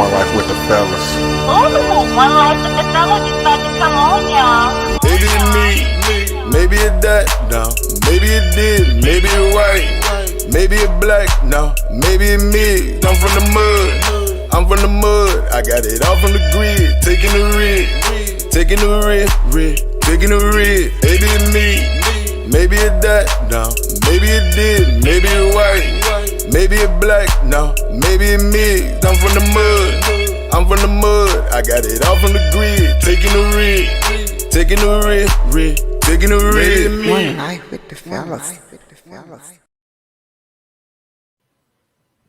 One Life with the Fellas. Ooh, One Life with the Fellas is about to come on, y'all. Maybe it me, maybe it that, no. Maybe it did, maybe it white, maybe it black, no. Maybe it me, I'm from the mud, I'm from the mud. I got it all from the grid, taking the rig, taking the rig, taking the rig. Maybe it me, maybe it that, no. Maybe it did, maybe it white, maybe it black, no. Maybe it me, I'm from the mud, I'm from the mud. I got it all from the grid, taking the rig, taking the rig, taking the rig. One Life with the Fellas.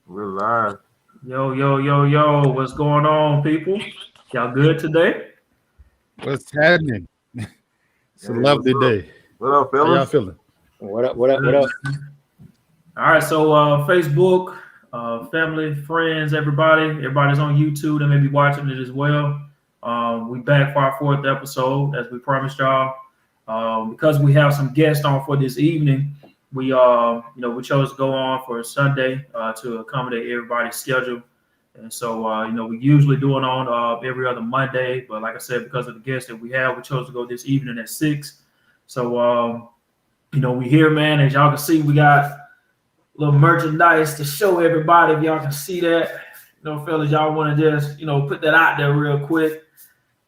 We're live. Yo, what's going on, people? Y'all good today? What's happening? It's a lovely day. What up, How y'all fellas? feeling? What up? All right, so Facebook, family, friends, everybody's on YouTube. They may be watching it as well. We back for our 4th episode, as we promised y'all. Because we have some guests on for this evening, we chose to go on for Sunday to accommodate everybody's schedule. And so, we usually do it on every other Monday, but like I said, because of the guests that we have, we chose to go this evening at 6. So, we here, man. As y'all can see, we got a little merchandise to show everybody. If y'all can see that, fellas, y'all want to just, put that out there real quick.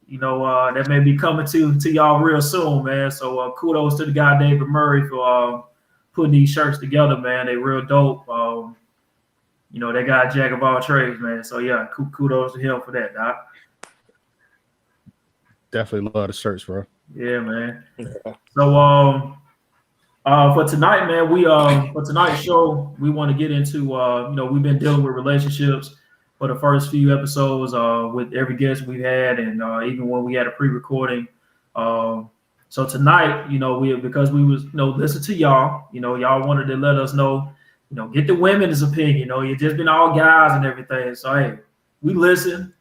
That may be coming to y'all real soon, man. So kudos to the guy David Murray for putting these shirts together, man. They real dope. They got jack of all trades, man. So yeah, kudos to him for that, Doc. Definitely love the shirts, bro. Yeah, man. So for tonight, man, for tonight's show, we want to get into we've been dealing with relationships for the first few episodes with every guest we've had, and even when we had a pre-recording. So tonight, because we was listen to y'all, y'all wanted to let us know, get the women's opinion. You just been all guys and everything. So hey, we listen.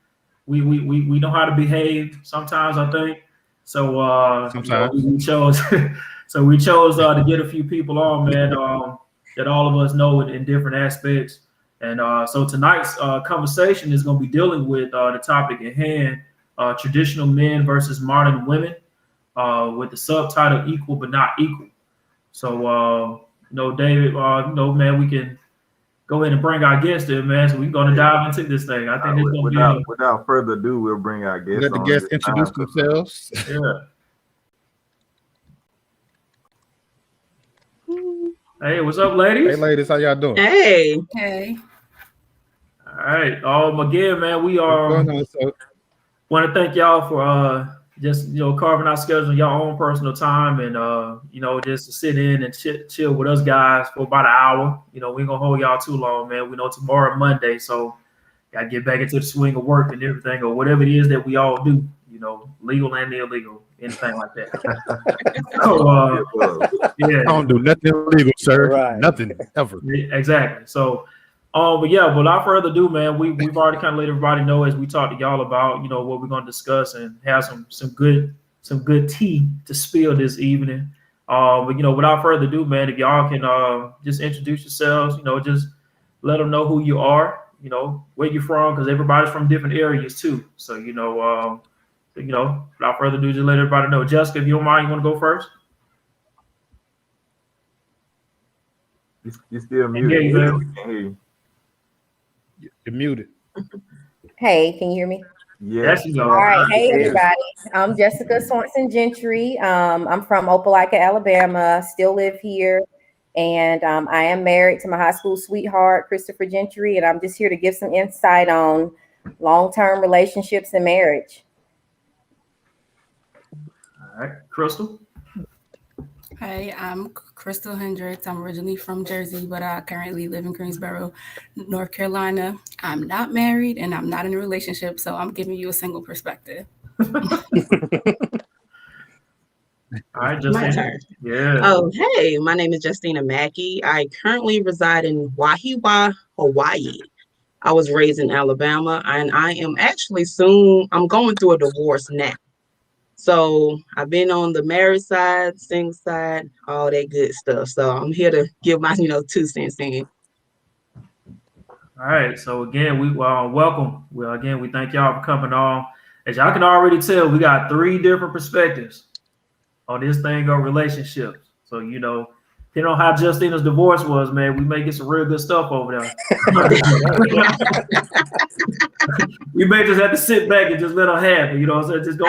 We know how to behave sometimes, I think. So Sometimes. we chose we chose to get a few people on, man, that all of us know in different aspects. And so tonight's conversation is going to be dealing with the topic at hand, traditional men versus modern women, with the subtitle Equal But Not Equal. So, David, man, we can go ahead and bring our guests in, man. So we're going to dive into this thing. I think it's going to be... Without further ado, we'll bring our guests Let the on guests this introduce time. themselves. Yeah. Hey, what's up, ladies? Hey, ladies, how y'all doing? Hey. All right. Again, man, we What's going on? So, want to thank y'all for just carving out schedules in your own personal time, and just to sit in and chill with us guys for about an hour. We ain't gonna hold y'all too long, man. We know tomorrow Monday, so gotta get back into the swing of work and everything, or whatever it is that we all do. Legal and illegal, anything like that. So yeah, I don't do nothing illegal, sir. Right. Nothing ever. exactly. So. But without further ado, man, we've already kind of let everybody know as we talked to y'all about, what we're going to discuss and have some good tea to spill this evening. But without further ado, man, if y'all can just introduce yourselves, just let them know who you are, where you're from, because everybody's from different areas too. So, without further ado, just let everybody know. Jessica, if you don't mind, you want to go first? You still muted. Yeah, man. We can't hear you. You're muted. Hey, can you hear me? Yeah. Yes, you know. All right. Hey, everybody. I'm Jessica Swanson Gentry. I'm from Opelika, Alabama. Still live here. And I am married to my high school sweetheart, Christopher Gentry. And I'm just here to give some insight on long-term relationships and marriage. All right, Crystal. Hi, I'm Crystal Hendricks. I'm originally from Jersey, but I currently live in Greensboro, North Carolina. I'm not married and I'm not in a relationship, so I'm giving you a single perspective. All right, Justina. My turn. Yeah. Oh, hey, my name is Justina Mackey. I currently reside in Wahiawa, Hawaii. I was raised in Alabama, and I am actually I'm going through a divorce now. So I've been on the married side, single side, all that good stuff. So I'm here to give my, 2 cents in. All All right. So again, we welcome. Well, again, we thank y'all for coming on. As y'all can already tell, we got 3 different perspectives on this thing of relationships. So, you know, depending on how Justina's divorce was, man, we may get some real good stuff over there. We may just have to sit back and just let her have it. You know what I'm saying? Just go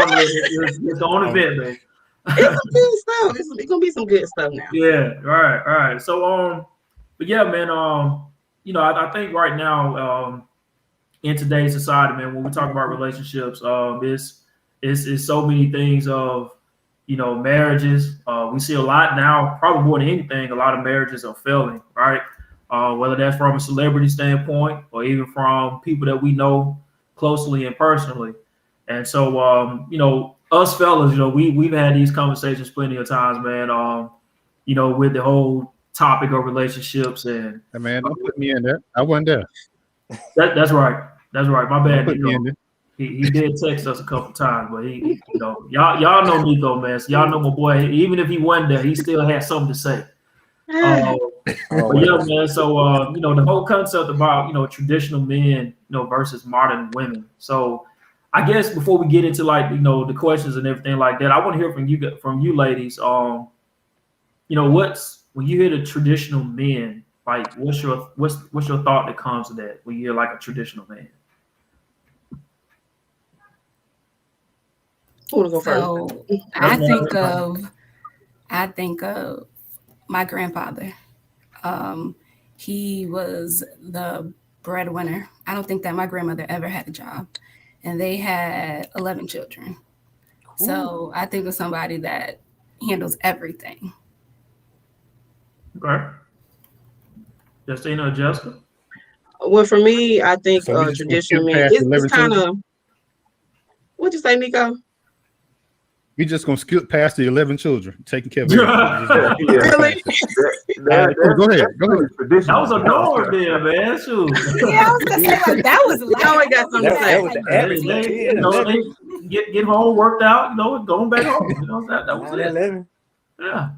on event, man. It's gonna be good stuff. It's gonna be some good stuff now. Yeah. All right. So, but yeah, man, you know, I think right now, in today's society, man, when we talk about relationships, it's so many things of, you know, marriages. We see a lot now, probably more than anything, a lot of marriages are failing, right? Whether that's from a celebrity standpoint or even from people that we know closely and personally. And so, you know, us fellas, you know, we've had these conversations plenty of times, man. You know, with the whole topic of relationships and Hey, man, don't put me in there. I wasn't there. that's right. That's right. My bad. Don't put me Nico. in there. He did text us a couple times, but he you know, y'all know Nico, man. So y'all know my boy. Even if he wasn't there, he still had something to say. But yeah, man. So you know, the whole concept about, you know, traditional men, you know, versus modern women. So I guess before we get into, like, you know, the questions and everything like that, I want to hear from you ladies. You know, when you hear the traditional men, like, what's your thought that comes to that when you hear like a traditional man? Who wanna go first? So I think of my grandfather. He was the breadwinner. I don't think that my grandmother ever had a job, and they had 11 children. Cool. So I think of somebody that handles everything. Okay. Justina or Jessica? Well, for me, I think So we just traditional skip men. past 11 It's kind of. What'd you say, Nico? We just gonna skip past the 11 children, taking care of everything. Really? Go ahead. That was a norm there, man. Shoot. Yeah, I was gonna say, like, that was You always got something to say. That was the average. You know, they get home, worked out, you know, going back home. You know, that was it. 11. Yeah.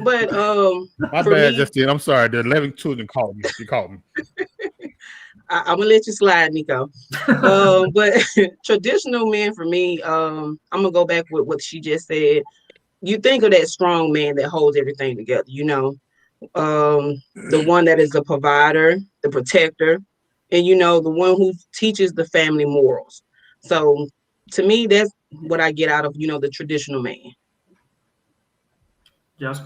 But My for bad, me, Justine. I'm sorry. The 11 children called me. You called me. I'm gonna let you slide, Nico. But traditional men for me, I'm gonna go back with what she just said. You think of that strong man that holds everything together, you know, the one that is a provider, the protector, and, you know, the one who teaches the family morals. So to me, that's what I get out of, you know, the traditional man. Yes.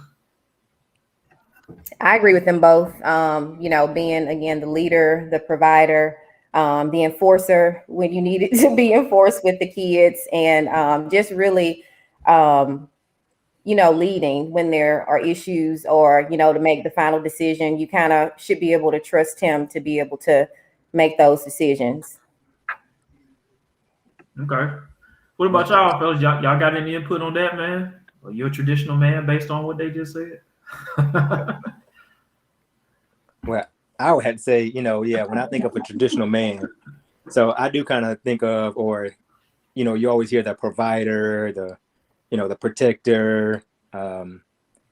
I agree with them both. You know, being, again, the leader, the provider, the enforcer when you need it to be enforced with the kids, and just really, you know, leading when there are issues, or, you know, to make the final decision. You kind of should be able to trust him to be able to make those decisions. Okay. What about y'all, fellas? Y'all got any input on that, man? Or you're a traditional man based on what they just said? Well, I would have to say, you know, yeah, when I think of a traditional man, so I do kind of think of, or, you know, you always hear the provider, the, you know, the protector, and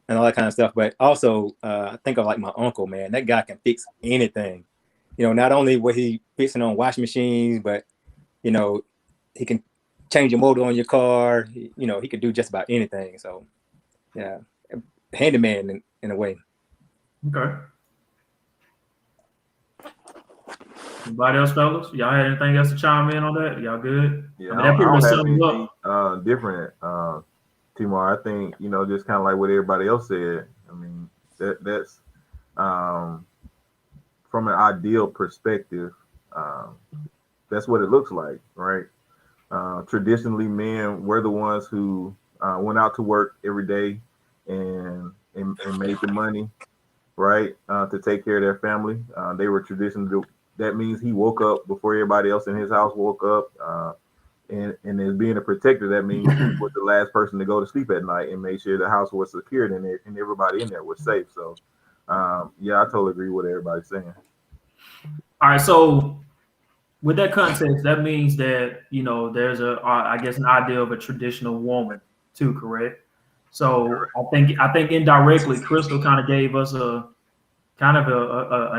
all that kind of stuff. But also, I think of like my uncle, man. That guy can fix anything. You know, not only was he fixing on washing machines, but, you know, he can change your motor on your car. You know, he could do just about anything. So, yeah, handyman in a way. Okay. Anybody else, fellas? Y'all had anything else to chime in on that? Y'all good? Yeah, I mean, that pretty much sums up. Different, Timar. I think, you know, just kind of like what everybody else said. I mean, that's from an ideal perspective. That's what it looks like, right? Traditionally, men were the ones who went out to work every day and made the money, right, to take care of their family. They were traditionally. That means he woke up before everybody else in his house woke up. And as being a protector, that means he was the last person to go to sleep at night and make sure the house was secured and everybody in there was safe. So, yeah, I totally agree with what everybody's saying. All right, so with that context, that means that, you know, there's I guess an idea of a traditional woman too, correct? So I think indirectly, Crystal kind of gave us an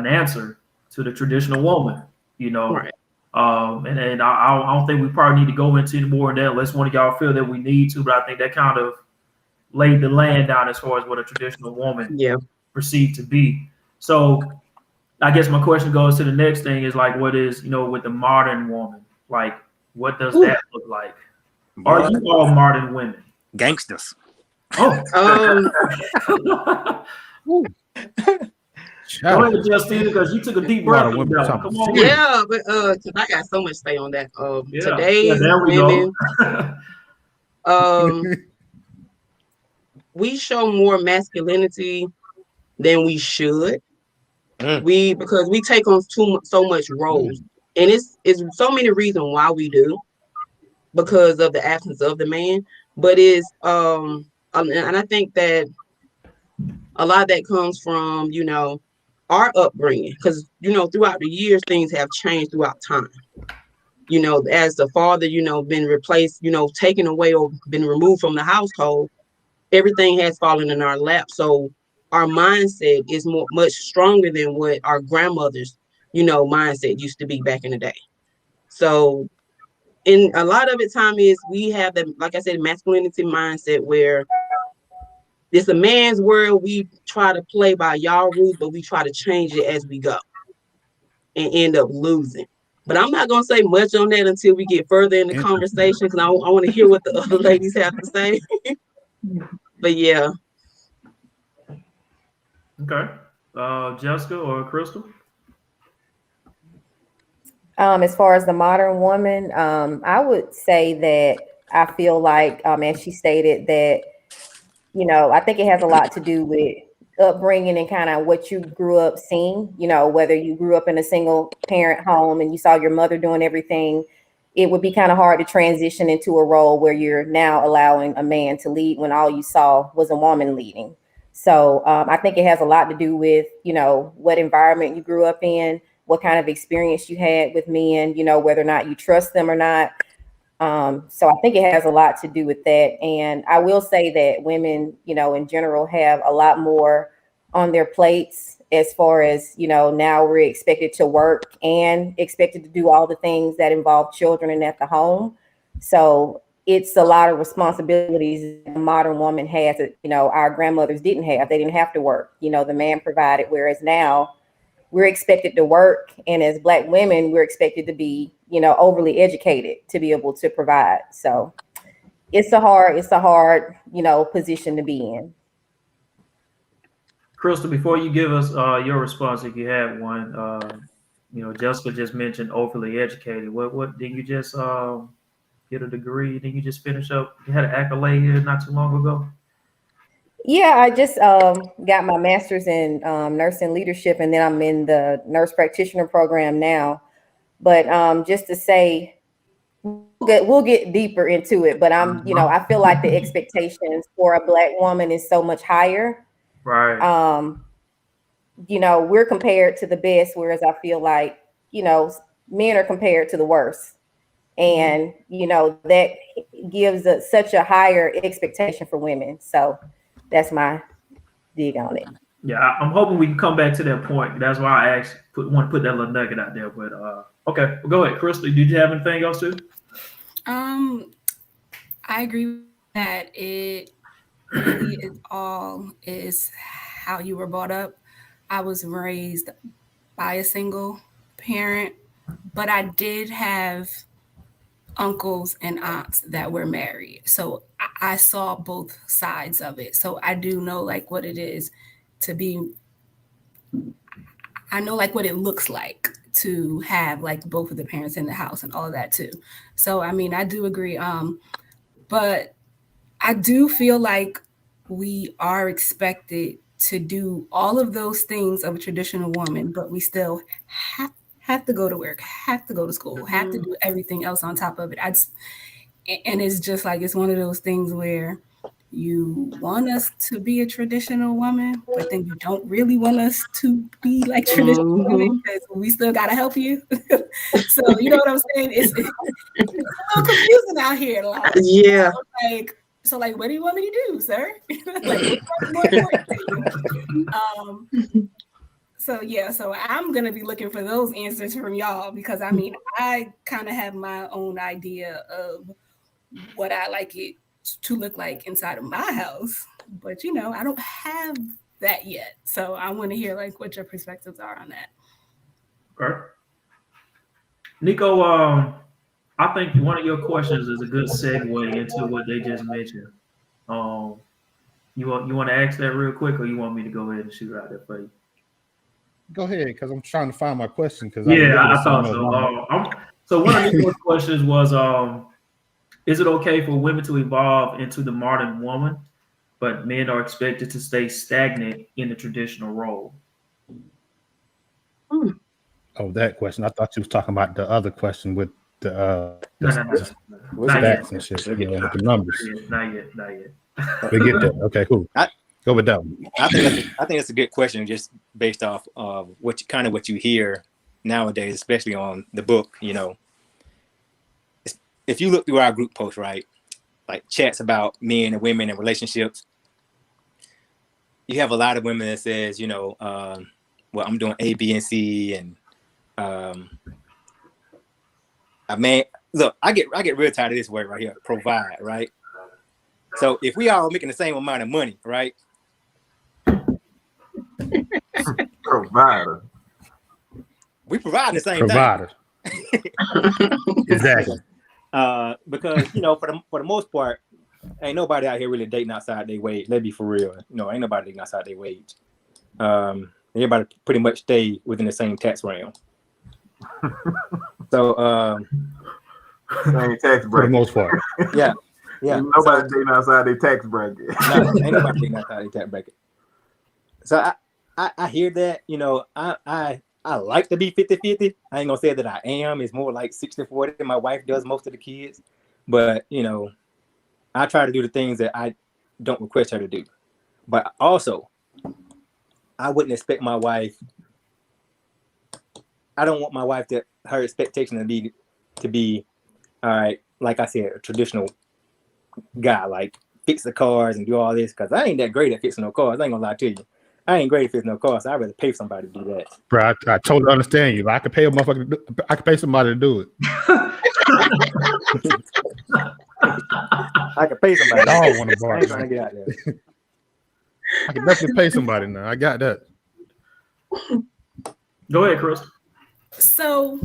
answer to the traditional woman, you know. Right. And I don't think we probably need to go into any more of that unless one of y'all feel that we need to, but I think that kind of laid the land down as far as what a traditional woman perceived to be. So I guess my question goes to the next thing is like, what is, you know, with the modern woman, like, what does that look like? Are you all modern women? Gangsters. Oh. Go ahead, Justine, because you took a deep breath. Come on. Yeah, but cause I got so much to say on that. Today's there we women, go. we show more masculinity than we should. Because we take on so much roles, and it's so many reasons why we do, because of the absence of the man. But and I think that a lot of that comes from, you know, our upbringing, because, you know, throughout the years things have changed throughout time. You know, as the father, you know, been replaced, you know, taken away or been removed from the household, everything has fallen in our lap. So our mindset is much stronger than what our grandmothers, you know, mindset used to be back in the day. So in a lot of it time is we have that, like I said, masculinity mindset where it's a man's world. We try to play by y'all rules, but we try to change it as we go and end up losing. But I'm not going to say much on that until we get further in the conversation, because I want to hear what the other ladies have to say. But yeah. Okay. Jessica or Crystal? As far as the modern woman, I would say that I feel like, as she stated, that, you know, I think it has a lot to do with upbringing and kind of what you grew up seeing. You know, whether you grew up in a single parent home and you saw your mother doing everything, it would be kind of hard to transition into a role where you're now allowing a man to lead when all you saw was a woman leading. So I think it has a lot to do with, you know, what environment you grew up in, what kind of experience you had with men, you know, whether or not you trust them or not. So I think it has a lot to do with that. And I will say that women, you know, in general have a lot more on their plates as far as, you know, now we're expected to work and expected to do all the things that involve children and at the home. So it's a lot of responsibilities a modern woman has that, you know, our grandmothers didn't have. They didn't have to work. You know, the man provided, whereas now we're expected to work. And as Black women, we're expected to be, you know, overly educated to be able to provide. So it's a hard, you know, position to be in. Crystal, before you give us your response, if you have one, you know, Jessica just mentioned overly educated. What did you just get a degree? Did you just finish up? You had an accolade here not too long ago. Yeah, I just got my master's in nursing leadership, and then I'm in the nurse practitioner program now. But just to say, we'll get deeper into it. But you know, I feel like the expectations for a Black woman is so much higher. Right. You know, we're compared to the best, whereas I feel like, you know, men are compared to the worst. And, you know, that gives such a higher expectation for women. So that's my dig on it. Yeah, I'm hoping we can come back to that point. That's why I want to put that little nugget out there. But okay, well, go ahead, Crystal. Did you have anything else too? I agree that it really is how you were brought up. I was raised by a single parent, but I did have uncles and aunts that were married. So I saw both sides of it. So I do know like what it is to be, I know like what it looks like to have like both of the parents in the house and all of that too. So, I mean, I do agree. But I do feel like we are expected to do all of those things of a traditional woman, but we still have to go to work, have to go to school, have to do everything else on top of it. And it's just like, it's one of those things where you want us to be a traditional woman, but then you don't really want us to be like traditional women because we still got to help you. So, you know what I'm saying? It's a little confusing out here. Like, yeah. So what do you want me to do, sir? Like, what's more important to you? So yeah, so I'm gonna be looking for those answers from y'all because I mean I kind of have my own idea of what I like it to look like inside of my house, but you know I don't have that yet. So I want to hear like what your perspectives are on that. Okay. Nico, I think one of your questions is a good segue into what they just mentioned. You want to ask that real quick, or you want me to go ahead and shoot out there for you? Go ahead, because I'm trying to find my question. Because I thought so. So one of Nico's questions was, is it okay for women to evolve into the modern woman, but men are expected to stay stagnant in the traditional role? Oh, that question. I thought you was talking about the other question with the stats and shit. Yeah, with the numbers. Not yet. We get that. Okay, cool. Go with that one. I think that's a good question, just based off of what you hear nowadays, especially on the book. You know, if you look through our group posts, right, like chats about men and women and relationships, you have a lot of women that says, you know, well, I'm doing A, B, and C, and look, I get real tired of this word right here, provide, right? So if we all making the same amount of money, right? Provider. We provide the same Provider. thing. Exactly. Because you know, for the most part, ain't nobody out here really dating outside their wage. Let's be for real. You know, ain't nobody dating outside their wage. Everybody pretty much stay within the same tax realm. So same tax bracket. For the most part. Yeah. Ain't nobody dating outside their tax bracket. No, ain't nobody dating outside their tax bracket. So I hear that, you know, I like to be 50-50. I ain't gonna say that I am. It's more like 60-40. My wife does most of the kids. But, you know, I try to do the things that I don't request her to do. But also, I wouldn't expect my wife. I don't want my wife her expectation to be, all right, like I said, a traditional guy, like fix the cars and do all this, because I ain't that great at fixing no cars. I ain't gonna lie to you. I ain't great at fixing no cars, so I'd rather pay somebody to do that. Bro, I totally understand you. I could pay a motherfucker. I could pay somebody to do it. I could pay somebody. I don't want to borrow. I ain't trying to get out there. I can definitely pay somebody now. I got that. Go ahead, Chris. So,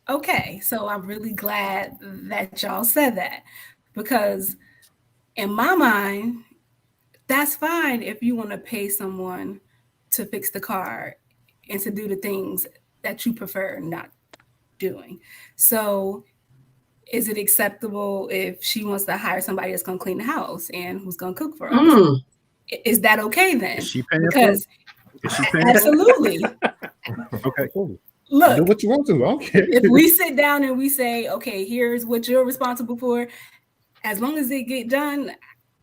okay. So I'm really glad that y'all said that, because in my mind, that's fine if you want to pay someone to fix the car and to do the things that you prefer not doing. So is it acceptable if she wants to hire somebody that's going to clean the house and who's going to cook for us? Is that okay then? Is she paying because Is she paying absolutely. Okay, cool. Look, do what you want to. I don't care. If we sit down and we say, okay, here's what you're responsible for, as long as it get done,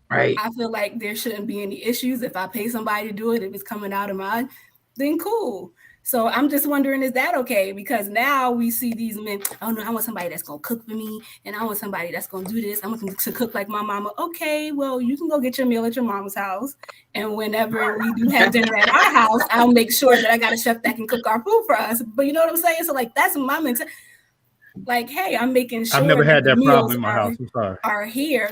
right? I feel like there shouldn't be any issues. If I pay somebody to do it, if it's coming out of mine, then cool. So I'm just wondering, is that okay? Because now we see these men, oh no, I want somebody that's going to cook for me, and I want somebody that's going to do this. I want them to cook like my mama. Okay, well, you can go get your meal at your mama's house. And whenever we do have dinner at our house, I'll make sure that I got a chef that can cook our food for us. But you know what I'm saying? So like, that's my mentality. Like, hey, I'm making sure I've never had that problem in my are, house. I'm sorry. Are here.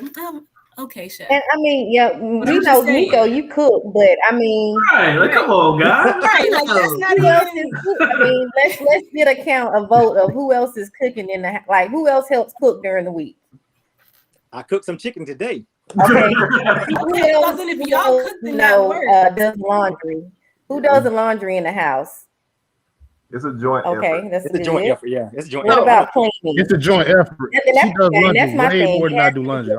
Okay, chef. And I mean, yeah, we know Nico, you cook, but I mean, right, like, come on, guys. Right, like that's not who else is cooking? I mean, let's get a vote of who else is cooking in the like who else helps cook during the week. I cooked some chicken today. Okay. Okay, well, then if y'all cook, then that works. Does laundry? Who does the laundry in the house? It's a joint okay, effort. that's It's a joint effort. Yeah, it's a joint What effort. about cleaning? It's a joint effort. She does laundry way more than I do laundry.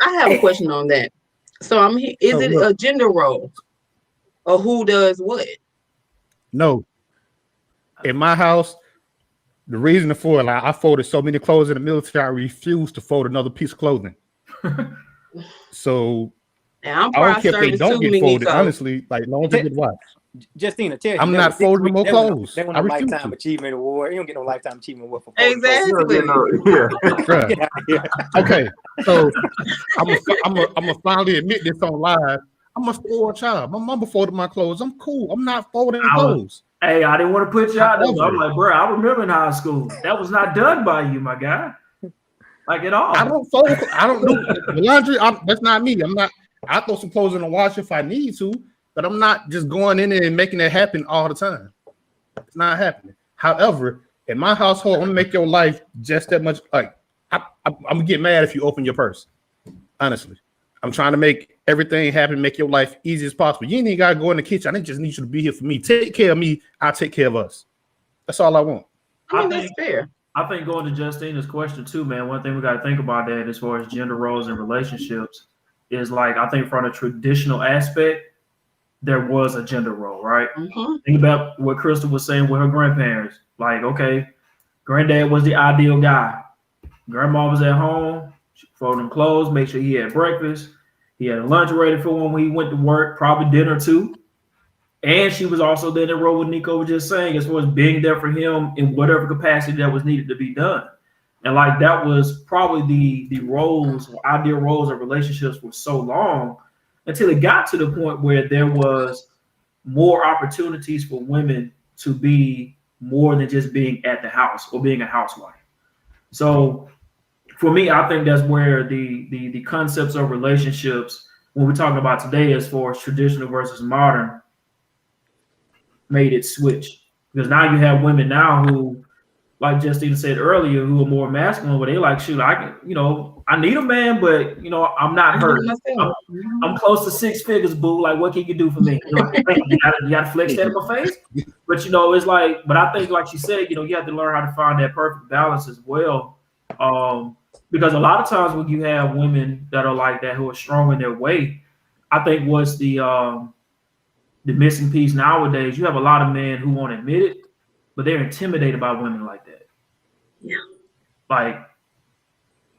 I have a question on that. So is it a gender role, or who does what? No. In my house, the reason for it, like I folded so many clothes in the military, I refused to fold another piece of clothing. So I don't care if they don't get folded. Honestly, like laundry get washed. Justina, tell you, I'm not folding more clothes. They want a lifetime achievement award. You don't get no lifetime achievement award for exactly. Okay, so I'm gonna finally admit this on live. I'm a spoiled child. My mama folded my clothes. I'm cool. I'm not folding I was- clothes. Hey, I didn't want to put you out there, but I'm However- like, bro, I remember in high school that was not done by you, my guy. Like at all. I don't fold. I don't do the laundry. That's not me. I'm not. I throw some clothes in the wash if I need to, but I'm not just going in there and making it happen all the time. It's not happening. However, in my household, I'm gonna make your life just that much. Like I'm gonna get mad if you open your purse. Honestly, I'm trying to make everything happen, make your life easy as possible. You ain't even gotta go in the kitchen. I just need you to be here for me. Take care of me. I'll take care of us. That's all I want. I mean, that's fair. I think going to Justina's question too, man, one thing we got to think about that as far as gender roles and relationships is like, I think from a traditional aspect, there was a gender role, right? Mm-hmm. Think about what Crystal was saying with her grandparents. Like, okay, granddad was the ideal guy. Grandma was at home, folding clothes, make sure he had breakfast. He had a lunch ready for him when he went to work, probably dinner too. And she was also there in the role what Nico was just saying, as far as being there for him in whatever capacity that was needed to be done. And like that was probably the roles or ideal roles of relationships for so long until it got to the point where there was more opportunities for women to be more than just being at the house or being a housewife. So for me, I think that's where the concepts of relationships, when we're talking about today as far as traditional versus modern, made it switch. Because now you have women now who, like Justina said earlier, who are more masculine, where they like, shoot, I can, I need a man, but I'm not hurt. I'm close to 6 figures, boo. Like, what can you do for me? You gotta flex that in my face. But it's like, but I think, like she said, you have to learn how to find that perfect balance as well. Because a lot of times when you have women that are like that, who are strong in their way, I think what's the missing piece nowadays, you have a lot of men who won't admit it, but they're intimidated by women like that. Yeah. Like,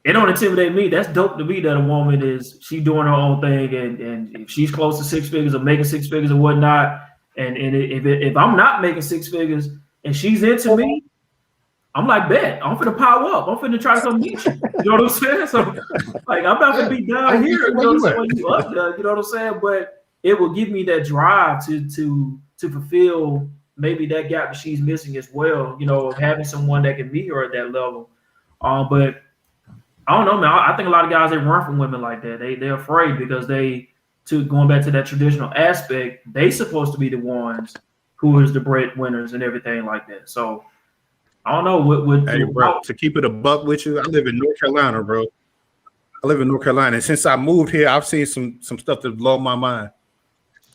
it don't intimidate me. That's dope to me that a woman she doing her own thing, and if she's close to 6 figures or making 6 figures or whatnot, and if I'm not making 6 figures and she's into me, I'm like, bet, I'm finna power up. I'm finna try to come meet you. You know what I'm saying? So, like, I'm not gonna be down here. You know what I'm saying? When you up there, you know what I'm saying? But it will give me that drive to fulfill maybe that gap that she's missing as well, of having someone that can meet her at that level. But I don't know, man. I think a lot of guys, they run from women like that. They're afraid because going back to that traditional aspect, they supposed to be the ones who is the breadwinners and everything like that. So I don't know Hey, bro, to keep it a buck with you, I live in North Carolina, bro. I live in North Carolina, and since I moved here, I've seen some stuff that blow my mind.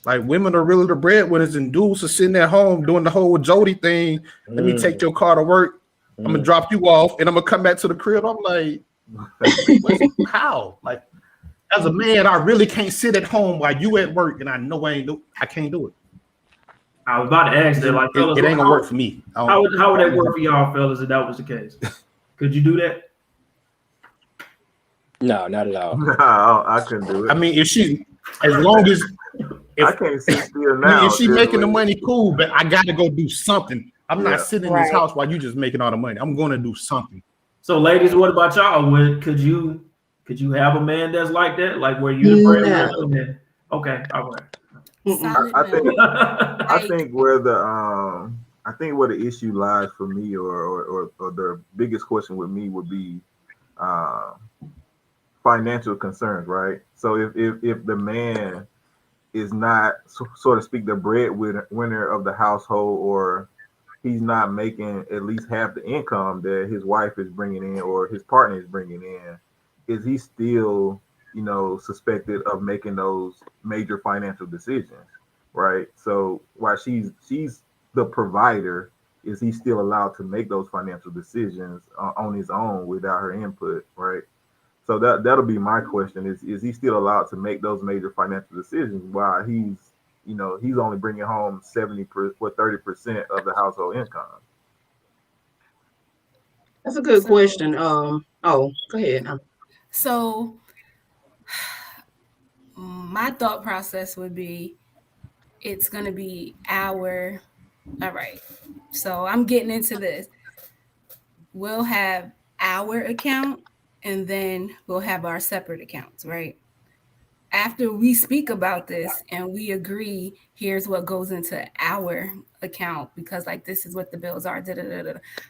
Like, women are really the breadwinners, and dudes are sitting at home doing the whole Jody thing. Let me take your car to work. I'm gonna drop you off, and I'm gonna come back to the crib. I'm like, how? Like, as a man, I really can't sit at home while you at work, and I know I can't do it. I was about to ask that. Like, fellas, it ain't gonna work for me. How would that work for y'all, fellas, if that was the case? Could you do that? No, not at all. No, I couldn't do it. I mean, as long as I can't sit still now. if she making the money, cool, but I gotta go do something. I'm not sitting in this Right. house while you just making all the money. I'm gonna do something. So, ladies, what about y'all? Could you have a man that's like that, like where you're the breadwinner? Okay, all right. Solid I think no. I think where the issue lies for me, or the biggest question with me would be financial concerns, right? So if the man is not, so to speak, the breadwinner of the household, or he's not making at least half the income that his wife is bringing in or his partner is bringing in, is he still, suspected of making those major financial decisions, right? So while she's the provider, is he still allowed to make those financial decisions on his own without her input, right? So that'll be my question: is he still allowed to make those major financial decisions while he's only bringing home 30% of the household income? That's a good question. Go ahead. So my thought process would be, it's going to be all right. So I'm getting into this. We'll have our account, and then we'll have our separate accounts, right? after we speak about this and we agree, here's what goes into our account because like this is what the bills are.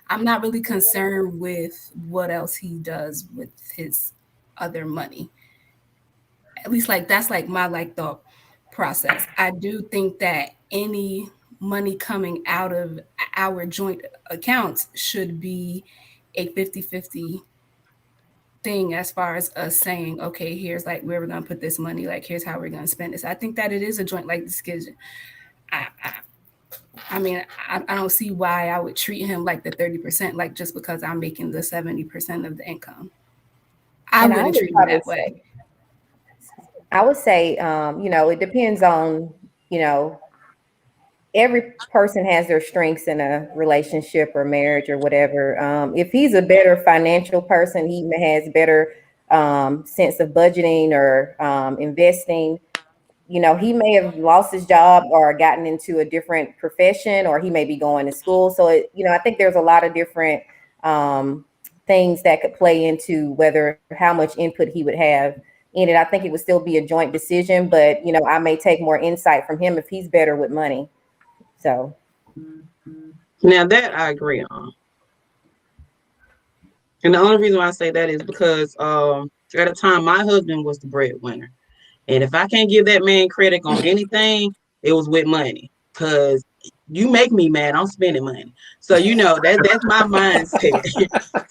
I'm not really concerned with what else he does with his other money. At least like that's like my like thought process. I do think that any money coming out of our joint accounts should be a 50-50 thing as far as us saying, okay, here's like where we're gonna put this money, like here's how we're gonna spend this. I think that it is a joint like decision. I mean, I don't see why I would treat him like the 30%, like just because I'm making the 70% of the income. I wouldn't treat him that way. I would say, it depends on, every person has their strengths in a relationship or marriage or whatever. If he's a better financial person, he has better sense of budgeting or investing. He may have lost his job or gotten into a different profession, or he may be going to school. So, I think there's a lot of different things that could play into how much input he would have in it. I think it would still be a joint decision, but, I may take more insight from him if he's better with money. So now that I agree on. And the only reason why I say that is because at a time my husband was the breadwinner. And if I can't give that man credit on anything, it was with money. Because you make me mad, I'm spending money. So that's my mindset.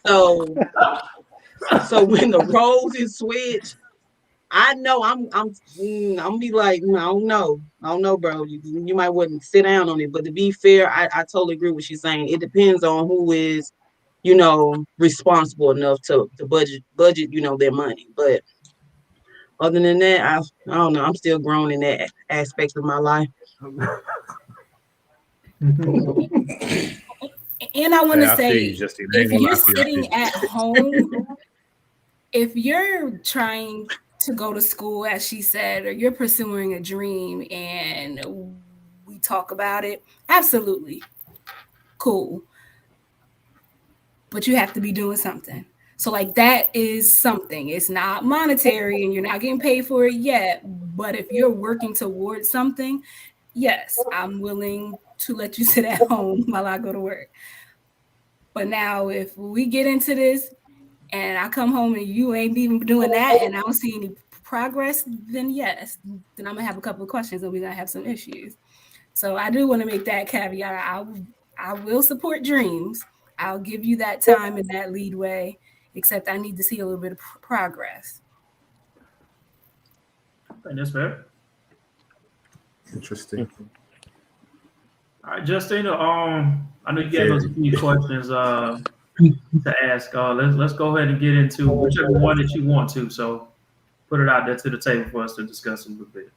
So when the roles is switched, I know I'm be like, I don't know, bro. You might wouldn't sit down on it, but to be fair, I totally agree with what she's saying. It depends on who is, responsible enough to budget, their money. But other than that, I don't know. I'm still growing in that aspect of my life. And I want to say, if you're sitting at home, if you're trying to go to school, as she said, or you're pursuing a dream and we talk about it, absolutely cool. But you have to be doing something. So like that is something. It's not monetary and you're not getting paid for it yet. But if you're working towards something, yes, I'm willing to let you sit at home while I go to work. But now if we get into this and I come home and you ain't even doing that and I don't see any progress, then yes, then I'm gonna have a couple of questions and we're gonna have some issues. So I do want to make that caveat. I will support dreams. I'll give you that time and that leadway, except I need to see a little bit of progress. And that's fair. Interesting. All right, Justina, I know you gave us a few questions to ask. Let's go ahead and get into whichever one that you want to. So put it out there to the table for us to discuss a little bit.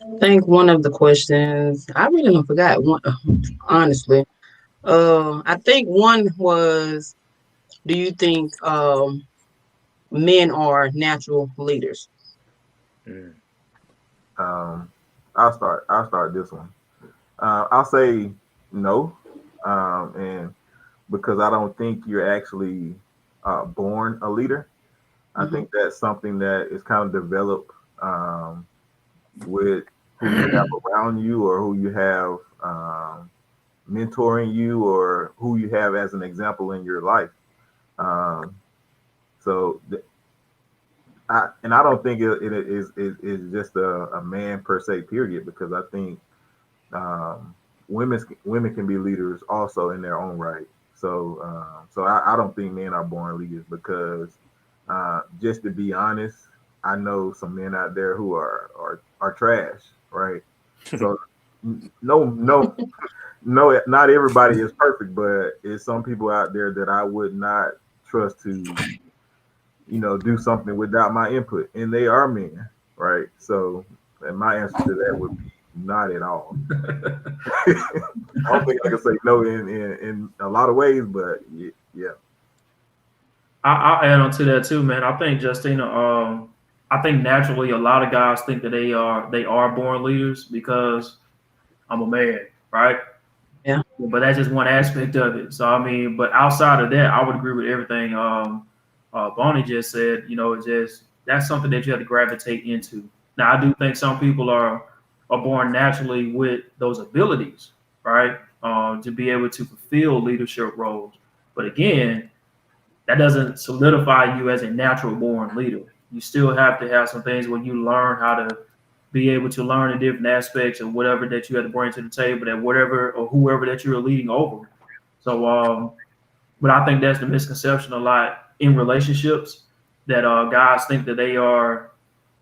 I think one of the questions, I really don't forgot one, honestly. I think one was, do you think men are natural leaders? I'll start this one. I'll say no, and because I don't think you're actually born a leader. I think that's something that is kind of developed with who you have around you or who you have mentoring you or who you have as an example in your life. I don't think it is just a man per se period, because I think women can be leaders also in their own right. So I don't think men are born leaders, because just to be honest, I know some men out there who are trash, right? So no, not everybody is perfect, but it's some people out there that I would not trust to, do something without my input, and they are men, right? So, and my answer to that would be not at all. I don't think I can say no in a lot of ways, but yeah. I'll add on to that too, man. I think, Justina, I think naturally a lot of guys think that they are born leaders because I'm a man, right? Yeah. But that's just one aspect of it. So I mean, but outside of that, I would agree with everything Bonnie just said. It's just that's something that you have to gravitate into. Now, I do think some people are born naturally with those abilities, right? To be able to fulfill leadership roles. But again, that doesn't solidify you as a natural born leader. You still have to have some things where you learn how to be able to learn the different aspects of whatever that you have to bring to the table, that whatever or whoever that you're leading over. So, but I think that's the misconception a lot in relationships, that guys think that they are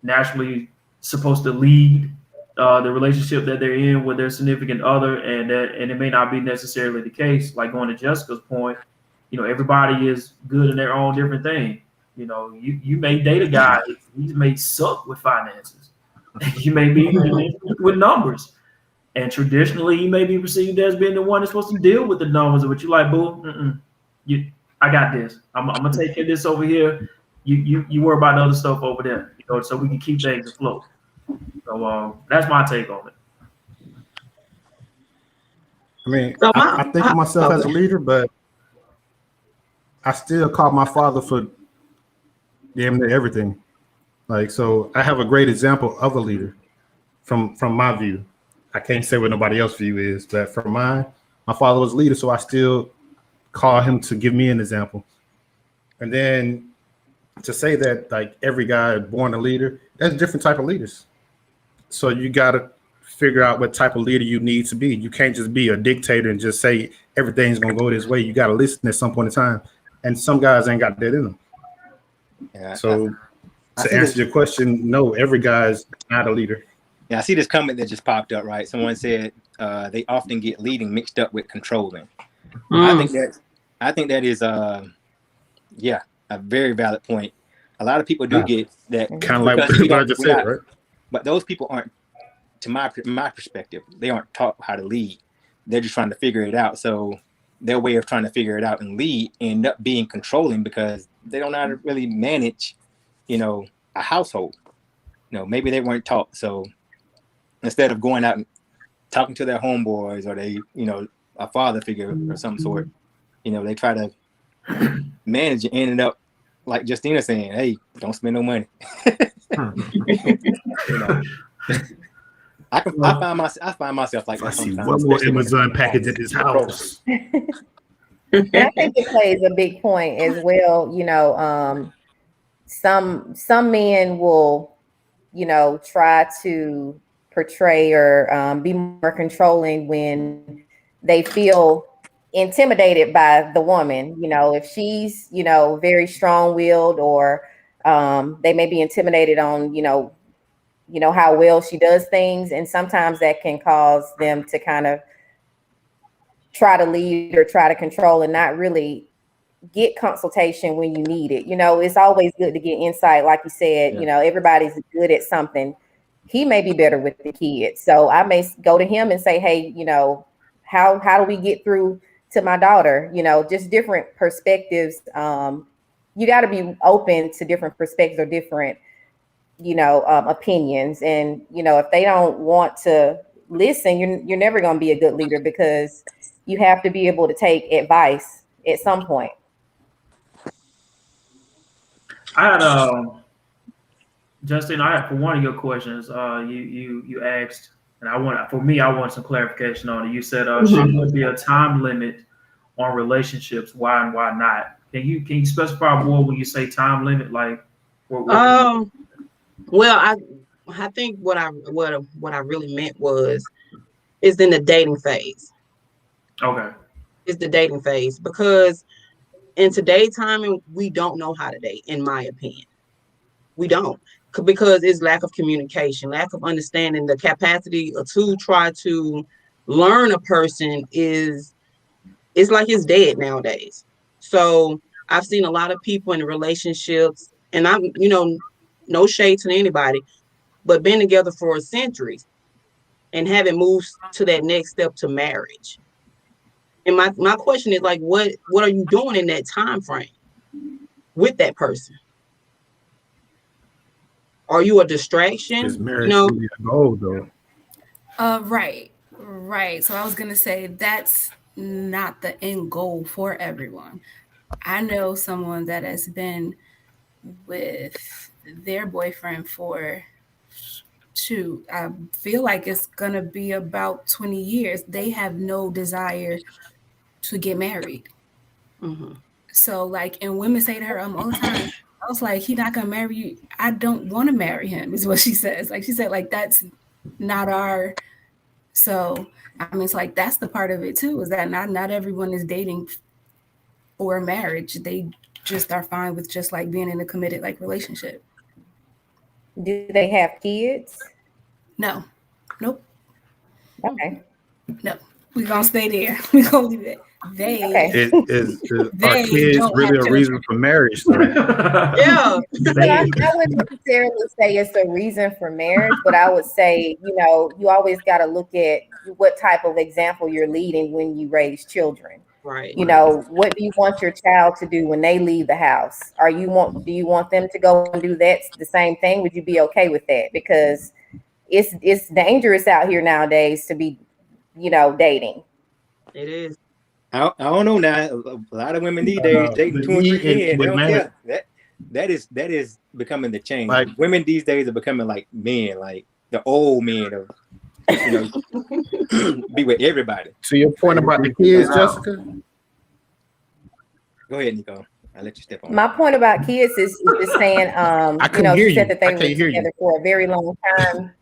naturally supposed to lead the relationship that they're in with their significant other, and it may not be necessarily the case. Like going to Jessica's point, everybody is good in their own different thing. You may date a guy, he may suck with finances. You may be with numbers. And traditionally, he may be perceived as being the one that's supposed to deal with the numbers. But you're like, boo, I got this. I'm gonna take care of this over here. You worry about the other stuff over there, so we can keep things afloat. So that's my take on it. I mean, I think of myself as a leader, but I still call my father for damn near everything. Like, so I have a great example of a leader from my view. I can't say what nobody else's view is, but from mine, my father was a leader, so I still call him to give me an example. And then to say that like every guy born a leader, there's different type of leaders. So you got to figure out what type of leader you need to be. You can't just be a dictator and just say everything's going to go this way. You got to listen at some point in time. And some guys ain't got that in them. Yeah, so to answer your question, no, every guy is not a leader. Yeah, I see this comment that just popped up, right? Someone said they often get leading mixed up with controlling. I think that is a very valid point. A lot of people do get that, kind of like what I just said, right? But those people aren't, to my perspective, they aren't taught how to lead. They're just trying to figure it out. So their way of trying to figure it out and lead end up being controlling because they don't know how to really manage, a household. Maybe they weren't taught. So instead of going out and talking to their homeboys or they, a father figure or some sort, they try to manage it, ended up like Justina saying, "Hey, don't spend no money." I find myself like that sometimes. One more Amazon package at this house. And I think it plays a big point as well. Some men will, try to portray or be more controlling when they feel intimidated by the woman. If she's, very strong-willed, or they may be intimidated on, how well she does things. And sometimes that can cause them to kind of try to lead or try to control and not really get consultation when you need it. It's always good to get insight. Like you said, everybody's good at something. He may be better with the kids. So I may go to him and say, hey, how do we get through to my daughter? Just different perspectives. You got to be open to different perspectives or different, opinions. And, if they don't want to listen, you're never going to be a good leader, because you have to be able to take advice at some point. I had Justin, for one of your questions, you asked, and I want some clarification on it. You said should there be a time limit on relationships? Why and why not? Can you specify more when you say time limit? Like, well, I think what I really meant is in the dating phase. Okay. It's the dating phase, because in today's time, we don't know how to date, in my opinion. We don't, because it's lack of communication, lack of understanding. The capacity to try to learn a person it's like it's dead nowadays. So I've seen a lot of people in relationships, and I'm, no shade to anybody, but been together for centuries and haven't moved to that next step to marriage. And my question is, like, what are you doing in that time frame with that person? Are you a distraction? Is marriage really a goal, though? Right. So I was gonna say that's not the end goal for everyone. I know someone that has been with their boyfriend for I feel like it's gonna be about 20 years. They have no desire to get married. Mm-hmm. So like, and women say to her all the time, I was like, he's not gonna marry you. I don't want to marry him, is what she says. Like she said, like that's not our. So I mean, it's like that's the part of it too, is that not everyone is dating for marriage. They just are fine with just like being in a committed like relationship. Do they have kids? No. Nope. Okay. No. We're gonna stay there. We're gonna leave it. They Is They are kids don't really have a reason for marriage? Though? Yeah. I wouldn't necessarily say it's a reason for marriage, but I would say, you know, you always got to look at what type of example you're leading when you raise children. Right. You know, what do you want your child to do when they leave the house? Do you want them to go and do that the same thing? Would you be okay with that? Because it's dangerous out here nowadays to be, you know, dating. It is. I don't know now. A lot of women these days dating 2 and 3 men. They don't care. That is becoming the change. Like, women these days are becoming like men, like the old men of, you know, be with everybody. To your point about the kids, Jessica. Go ahead, Nico. I'll let you step on. My point about kids is saying, you know, she said that they were together for a very long time.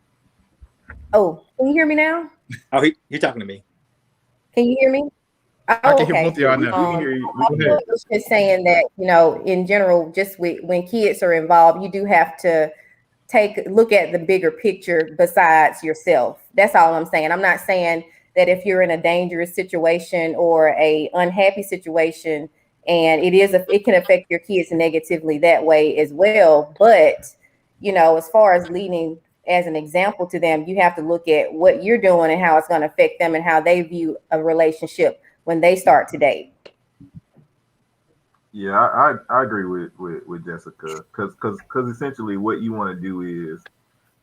Oh, can you hear me now? Oh, you're talking to me. Can you hear me? Oh, I can hear both of y'all now. We can hear you. Go ahead. I was just saying that, you know, in general, just when kids are involved, you do have to look at the bigger picture besides yourself. That's all I'm saying. I'm not saying that if you're in a dangerous situation or a unhappy situation, and it can affect your kids negatively that way as well. But, you know, as far as leading as an example to them, you have to look at what you're doing and how it's going to affect them and how they view a relationship when they start to date. Yeah, I agree with Jessica, because essentially what you want to do is,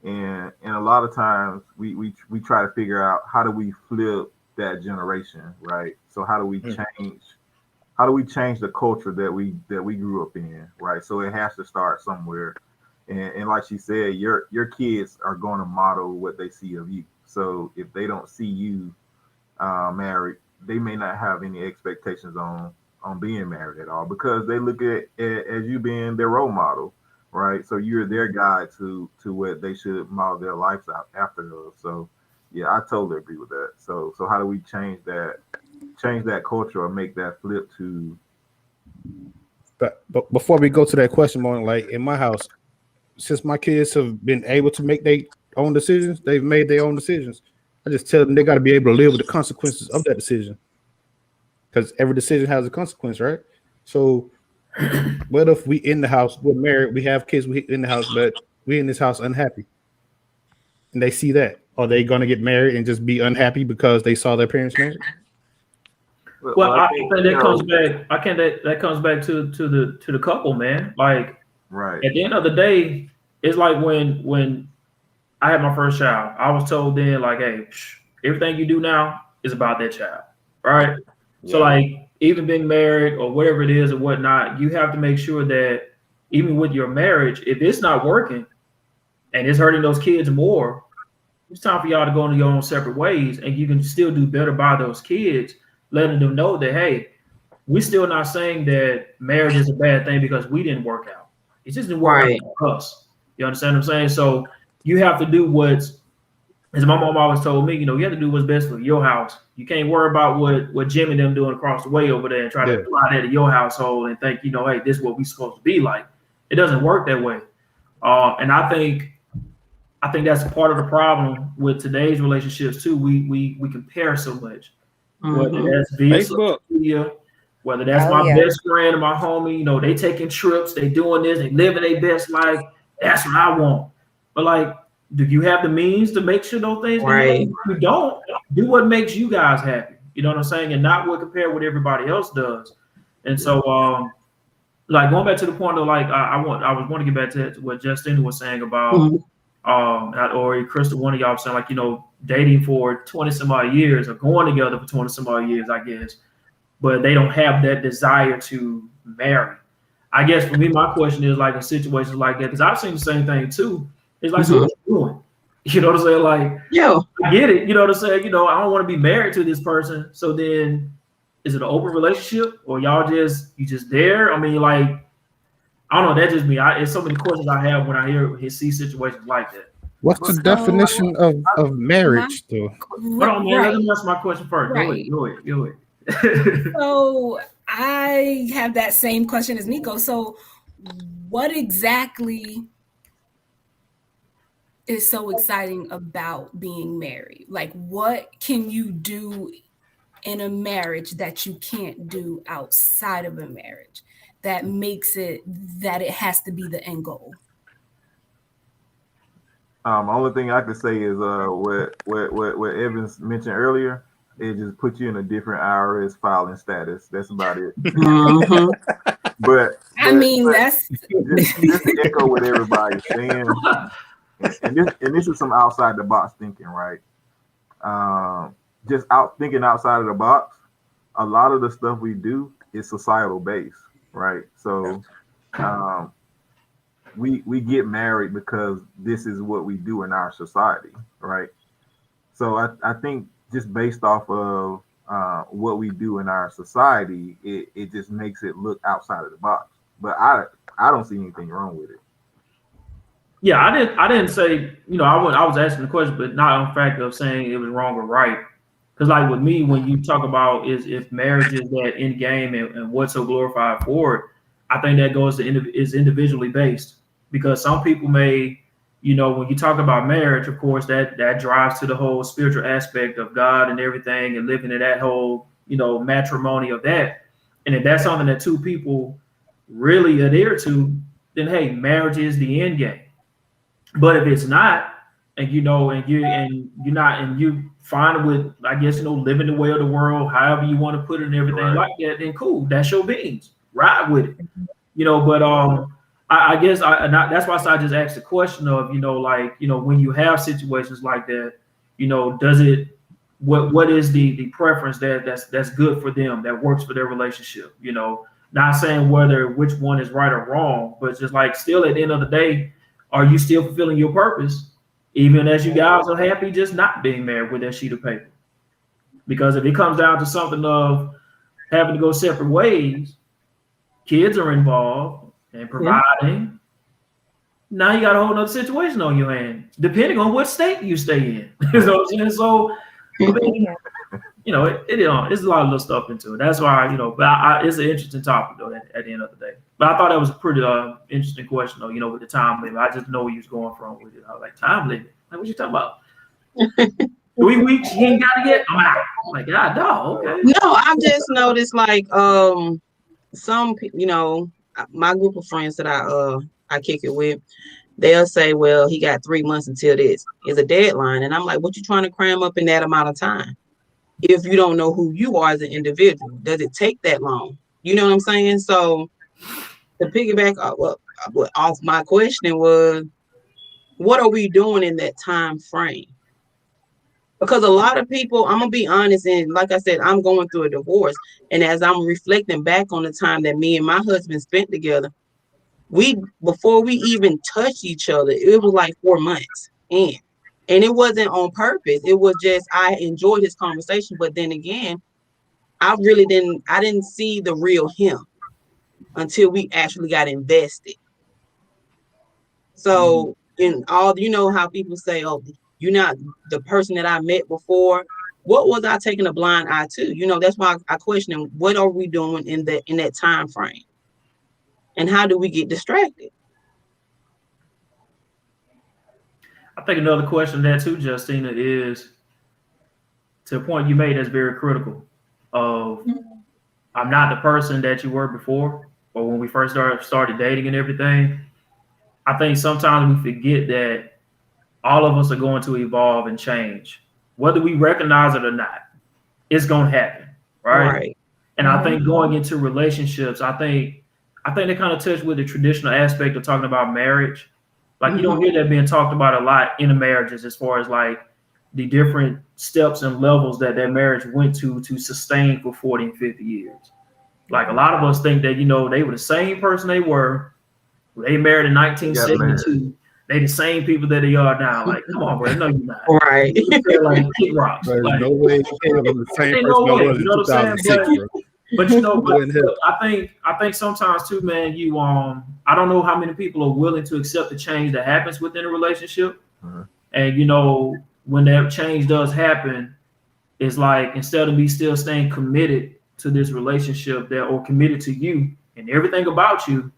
and a lot of times we try to figure out how do we flip that generation, right? So how do we change the culture that we grew up in, right? So it has to start somewhere, and like she said, your kids are going to model what they see of you. So if they don't see you married, they may not have any expectations on being married at all, because they look at as you being their role model, right? So you're their guide to what they should model their lives out after those. So yeah, I totally agree with that. So how do we change that culture or make that flip to? But before we go to that question, more like in my house, since my kids have been able to make their own decisions, they've made their own decisions. I just tell them they got to be able to live with the consequences of that decision, because every decision has a consequence, right? So what if we in the house, we're married, we have kids, we in the house, but we in this house unhappy, and they see that? Are they going to get married and just be unhappy because they saw their parents married? Well, I think that comes back. I can't. That comes back to the couple, man. Like, right. At the end of the day, it's like when I had my first child, I was told then, like, hey, everything you do now is about that child, right? Yeah. So, like, even being married or whatever it is or whatnot, you have to make sure that even with your marriage, if it's not working and it's hurting those kids more, it's time for y'all to go into your own separate ways, and you can still do better by those kids, letting them know that, hey, we're still not saying that marriage is a bad thing because we didn't work out. It just didn't work out for us. You understand what I'm saying? So you have to do what's, as my mom always told me, you know, you have to do what's best for your house. You can't worry about what Jim and them doing across the way over there and try to apply that to your household and think, you know, hey, this is what we're supposed to be like. It doesn't work that way. And I think that's part of the problem with today's relationships too. We compare so much. Whether that's via social media, whether that's my best friend or my homie, you know, they taking trips, they doing this, they living their best life. That's what I want. But like, do you have the means to make sure those things? Right. If you don't, do what makes you guys happy. You know what I'm saying? And not what compare what everybody else does. And so, like going back to the point of like, I was want to get back to what Justina was saying about, or Crystal, one of y'all was saying like, you know, dating for 20 some odd years or going together for 20 some odd years, I guess, but they don't have that desire to marry. I guess for me, my question is like in situations like that, because I've seen the same thing too. It's like, so what you doing? You know what I'm saying? Like, Yeah. I get it. You know what I'm saying? You know, I don't want to be married to this person. So then, is it an open relationship, or y'all you just there? I mean, like, I don't know. That's just me. It's so many questions I have when I see situations like that. What's the definition of marriage, though? Hold on, man. Let me ask my question first. Right. Go ahead. So I have that same question as Nico. So what exactly is so exciting about being married? Like, what can you do in a marriage that you can't do outside of a marriage that makes it that it has to be the end goal? Only thing I could say is what Evans mentioned earlier. It just puts you in a different IRS filing status. That's about it. But that's just to echo what everybody's saying. And this is some outside the box thinking, right? Just thinking outside of the box. A lot of the stuff we do is societal based, right? So we get married because this is what we do in our society, right? So I think just based off of what we do in our society, it just makes it look outside of the box. But I don't see anything wrong with it. Yeah, I didn't say, you know, I was asking the question, but not on fact of saying it was wrong or right. Because like with me, when you talk about if marriage is that end game and what's so glorified for it, I think that goes to is individually based. Because some people may, you know, when you talk about marriage, of course, that drives to the whole spiritual aspect of God and everything and living in that whole, you know, matrimony of that. And if that's something that two people really adhere to, then hey, marriage is the end game. But if it's not, and you know, and you fine with, I guess, you know, living the way of the world, however you want to put it and everything like that, then cool, that's your beans. Ride with it. You know, but I guess that's why I just asked the question of, you know, like, you know, when you have situations like that, you know, what is the preference that's good for them, that works for their relationship, you know, not saying which one is right or wrong, but just like still at the end of the day, are you still fulfilling your purpose, even as you guys are happy just not being married with that sheet of paper? Because if it comes down to something of having to go separate ways, kids are involved and providing, now you got a whole other situation on your hand, depending on what state you stay in. You know what I'm saying? So, I mean, you know, it's a lot of little stuff into it. That's why, you know, but it's an interesting topic, though, at the end of the day. But I thought that was a pretty interesting question, though, you know, with the time limit. I just know where you was going from with it. I was like, time limit? Like, what you talking about? 3 weeks, you ain't got to get? I'm out. I'm like, God, no, okay. No, I've just noticed, like, some, you know, my group of friends that I kick it with, they'll say, well, he got 3 months until this is a deadline. And I'm like, what you trying to cram up in that amount of time? If you don't know who you are as an individual, does it take that long? You know what I'm saying? So to piggyback off my question was, what are we doing in that time frame? Because a lot of people, I'm gonna be honest, and like I said, I'm going through a divorce. And as I'm reflecting back on the time that me and my husband spent together, before we even touched each other, it was like 4 months in. And it wasn't on purpose. It was just, I enjoyed his conversation. But then again, I didn't see the real him until we actually got invested. So in all, you know how people say, oh, you're not the person that I met before. What was I taking a blind eye to? You know, that's why I question him, what are we doing in that time frame? And how do we get distracted? I think another question there too, Justina, is to a point you made that's very critical of I'm not the person that you were before or when we first started dating and everything. I think sometimes we forget that all of us are going to evolve and change. Whether we recognize it or not, it's going to happen, right? And I think going into relationships, I think they kind of touch with the traditional aspect of talking about marriage. Like you don't hear that being talked about a lot in the marriages as far as like the different steps and levels that marriage went to sustain for 40 and 50 years. Like a lot of us think that, you know, they were the same person they were. They married in 1972. They the same people that they are now. Like, come on, bro. No, you're not. Right. Like, kick rocks. There's Like, no way in hell I'm the same ain't person no I way, was you in know what I'm saying? 2006, bro. But you know, Go ahead. I think sometimes too, man, you I don't know how many people are willing to accept the change that happens within a relationship. And you know, when that change does happen, it's like instead of me still staying committed to this relationship that or committed to you and everything about you,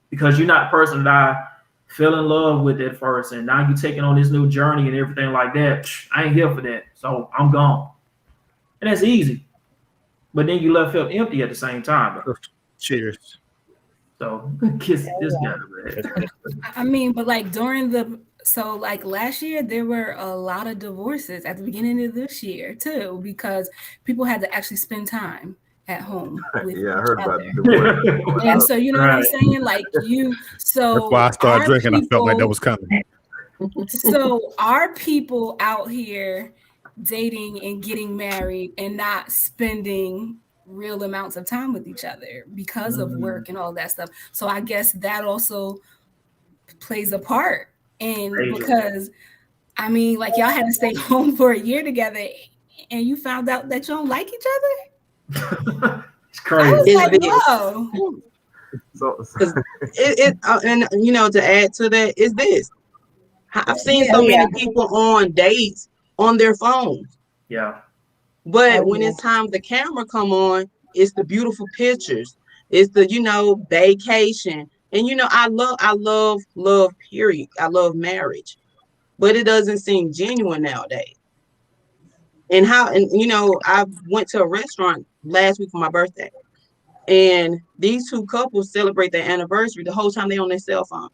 because you're not the person that I fell in love with at first, and now you're taking on this new journey and everything like that. I ain't here for that, so I'm gone. And that's easy. But then you felt empty at the same time. Cheers. So kiss this guy, man. I mean, but like like last year, there were a lot of divorces at the beginning of this year too, because people had to actually spend time at home with Yeah, I heard each about other. the divorce. And so, you know what I'm saying? Like so That's why I started our drinking. I felt like that people- was coming. So are people out here dating and getting married and not spending real amounts of time with each other because of work and all that stuff? So I guess that also plays a part. And because I mean, like y'all had to stay home for a year together and you found out that you don't like each other. It's crazy. I was like, It's whoa. And you know, to add to that is this. I've seen so many people on dates on their phones. Yeah. But when it's time the camera come on, it's the beautiful pictures. It's the, you know, vacation. And you know, I love, period. I love marriage. But it doesn't seem genuine nowadays. And you know, I went to a restaurant last week for my birthday. And these two couples celebrate their anniversary the whole time they on their cell phone.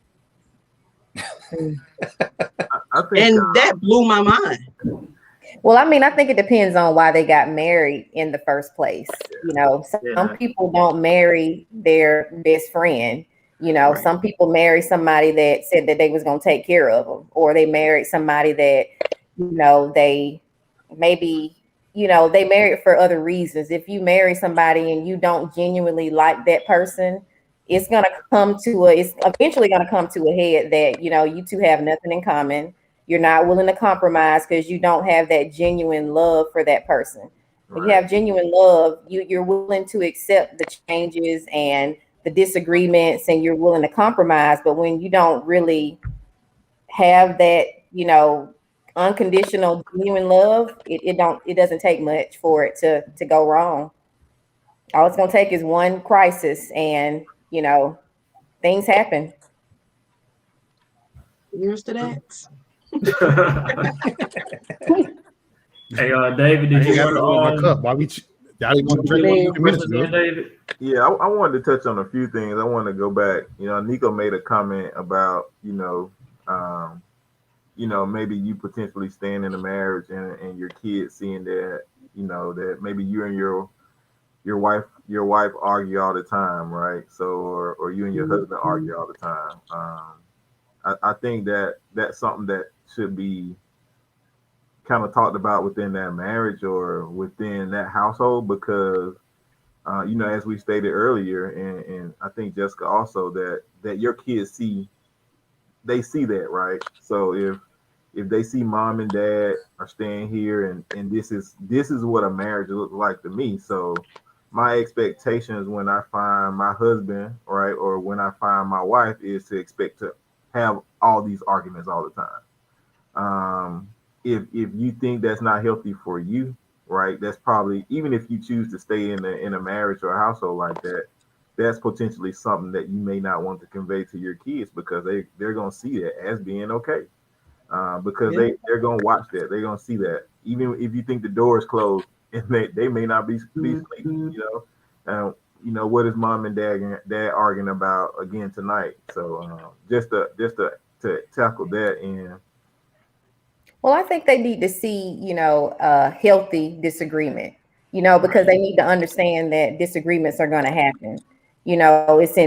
I think, that blew my mind. Well, I mean, I think it depends on why they got married in the first place. You know, some people don't marry their best friend. You know, some people marry somebody that said that they was going to take care of them, or they married somebody that, you know, they maybe, you know, they married for other reasons. If you marry somebody and you don't genuinely like that person, it's eventually going to come to a head that, you know, you two have nothing in common. You're not willing to compromise because you don't have that genuine love for that person. When you have genuine love, you're willing to accept the changes and the disagreements, and you're willing to compromise. But when you don't really have that, you know, unconditional, genuine love, it doesn't take much for it to go wrong. All it's gonna take is one crisis, and you know, things happen. Here's to that. Hey, David, did you want to cup? Why we? Y'all didn't want to drink 2 minutes ago. David? Yeah, I wanted to touch on a few things. I want to go back. You know, Nico made a comment about, you know, maybe you potentially staying in a marriage and your kids seeing that, you know, that maybe you and your wife argue all the time, right? So, or you and your husband argue all the time. I think that's something that should be kind of talked about within that marriage or within that household, because you know, as we stated earlier, and I think Jessica also, that your kids see that, right? So if they see mom and dad are staying here and this is what a marriage looks like to me. So my expectations when I find my husband, right, or when I find my wife, is to expect to have all these arguments all the time. If you think that's not healthy for you, right, that's probably, even if you choose to stay in a marriage or a household like that, that's potentially something that you may not want to convey to your kids, because they're going to see that as being okay. Because they're going to watch that. They're going to see that. Even if you think the door is closed, and they may not be sleeping, you know. You know, what is mom and dad arguing about again tonight? So just to tackle that. And well, I think they need to see, you know, a healthy disagreement, you know, because they need to understand that disagreements are going to happen. You know, it's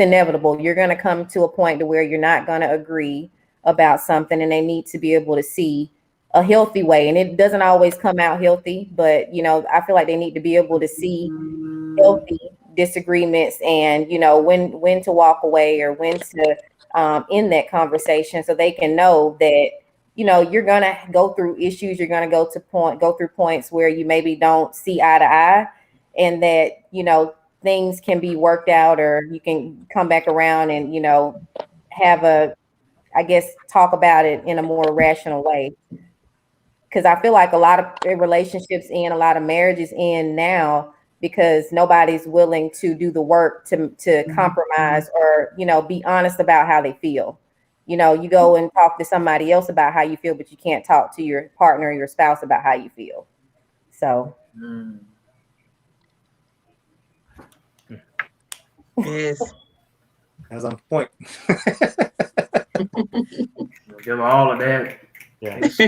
inevitable. You're going to come to a point to where you're not going to agree about something, and they need to be able to see a healthy way. And it doesn't always come out healthy, but, you know, I feel like they need to be able to see healthy disagreements, and, you know, when to walk away or when to end that conversation, so they can know that, you know, you're gonna go through issues, you're gonna go through points where you maybe don't see eye to eye, and that, you know, things can be worked out, or you can come back around and, you know, have talk about it in a more rational way. Because I feel like a lot of relationships and a lot of marriages end now because nobody's willing to do the work to compromise or, you know, be honest about how they feel. You know, you go and talk to somebody else about how you feel, but you can't talk to your partner or your spouse about how you feel. So. Yes. That's on point. Give her all of that. Yeah. I'm just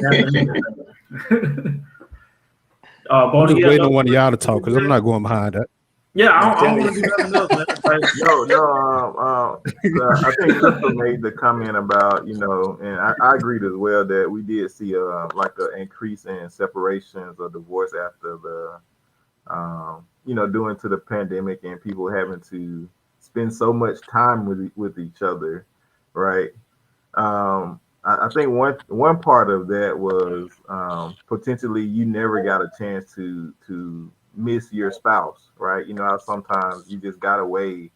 waiting on one of y'all to talk because I'm not going behind that. Yeah, I don't want to do nothing else, man. I think Crystal made the comment about, you know, and I agreed as well that we did see like an increase in separations or divorce after the, you know, due to the pandemic and people having to spend so much time with each other, right? I think one part of that was potentially you never got a chance to miss your spouse, right? You know how sometimes you just got away,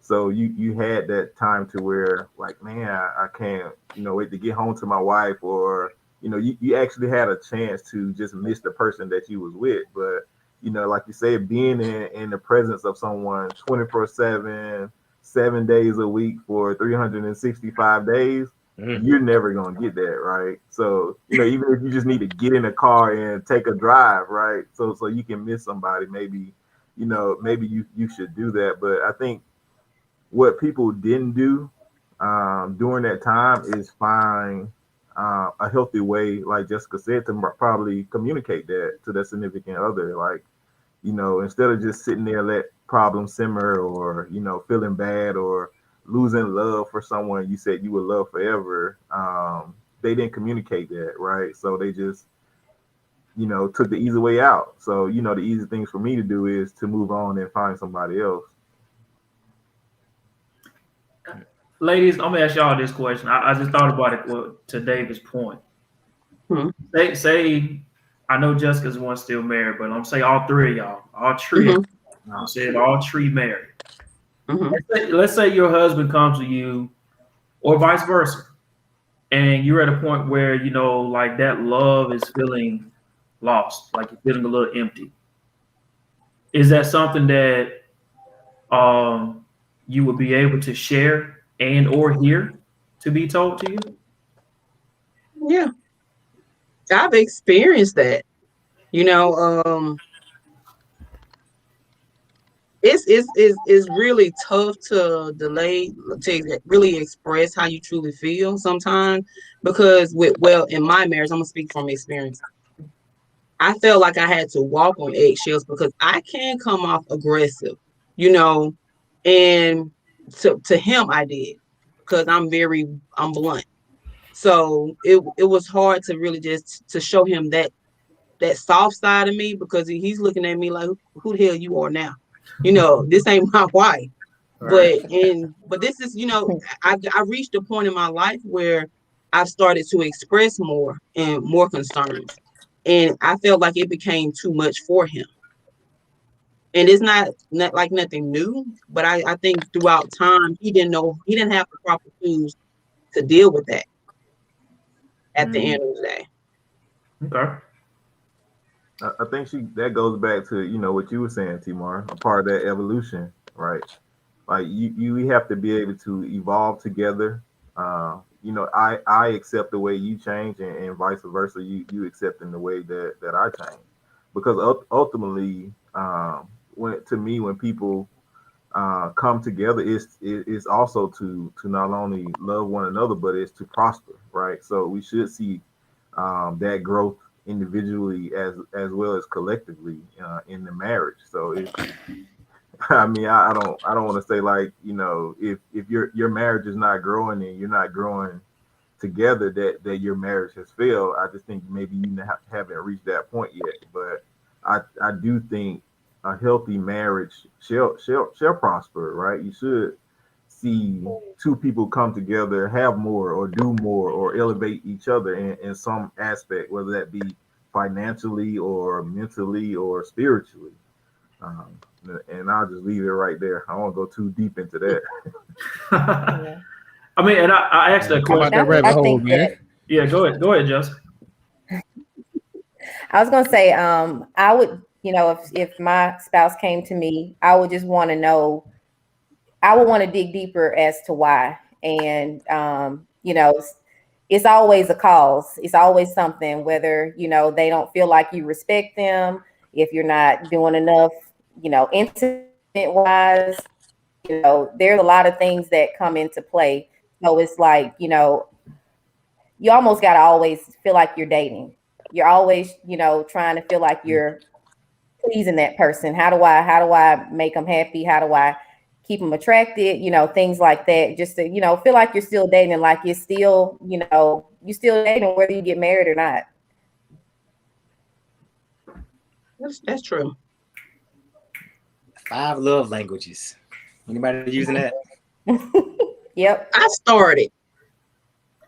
so you had that time to where, like, man, I can't, you know, wait to get home to my wife, or, you know, you actually had a chance to just miss the person that you was with. But, you know, like you said, being in the presence of someone 24/7, 7 days a week for 365 days, you're never gonna get that, right? So, you know, even if you just need to get in a car and take a drive, right? So you can miss somebody, maybe, you know, maybe you should do that. But I think what people didn't do during that time is find a healthy way, like Jessica said, to probably communicate that to their significant other. Like, you know, instead of just sitting there, let problems simmer, or, you know, feeling bad or losing love for someone you said you would love forever. They didn't communicate that, right? So they just, you know, took the easy way out. So, you know, the easy things for me to do is to move on and find somebody else. Ladies, I'm gonna ask y'all this question. I just thought about it to David's point. Say I know Jessica's one still married, but I'm gonna say all three of y'all, all three. I'm saying all three married. Let's say your husband comes to you, or vice versa, and you're at a point where, you know, like, that love is feeling lost, like you're feeling a little empty. Is that something that you would be able to share and or hear to be told to you? Yeah, I've experienced that. You know, it's really tough to really express how you truly feel sometimes, because in my marriage, I'm gonna speak from experience. I felt like I had to walk on eggshells because I can come off aggressive, you know, and to him I did, because I'm blunt. So it was hard to really just to show him that soft side of me, because he's looking at me like, who the hell you are now? You know, this ain't my wife. Right. But this is, you know, I reached a point in my life where I've started to express more and more concerns. And I felt like it became too much for him. And it's not like nothing new, but I think throughout time, he didn't have the proper tools to deal with that at the end of the day. Okay. I think that goes back to, you know, what you were saying, Timar, a part of that evolution, right? Like you have to be able to evolve together. You know, I accept the way you change, and vice versa, you accept in the way that I change, because ultimately, when people come together, it's also to not only love one another, but it's to prosper, right? So we should see that growth individually as well as collectively in the marriage. So I mean, I don't want to say, like, you know, if your marriage is not growing and you're not growing together, that your marriage has failed. I just think maybe you haven't reached that point yet. But I do think a healthy marriage shall prosper, right? You should see two people come together, have more or do more or elevate each other in some aspect, whether that be financially or mentally or spiritually. And I'll just leave it right there. I won't go too deep into that. I mean, and I asked that question. That rabbit hole, man. Yeah, go ahead, Justin. I was gonna say, I would, if my spouse came to me, I would just want to know. I would want to dig deeper as to why, and it's always a cause. It's always something. Whether they don't feel like you respect them, if you're not doing enough, intimate wise, there's a lot of things that come into play. So it's like, you almost got to always feel like you're dating. You're always, trying to feel like you're pleasing that person. How do I make them happy? How do I keep them attracted? Things like that. Just to, feel like you're still dating, like you're still, you're still dating whether you get married or not. That's true. 5 love languages. Anybody using that? Yep. I started.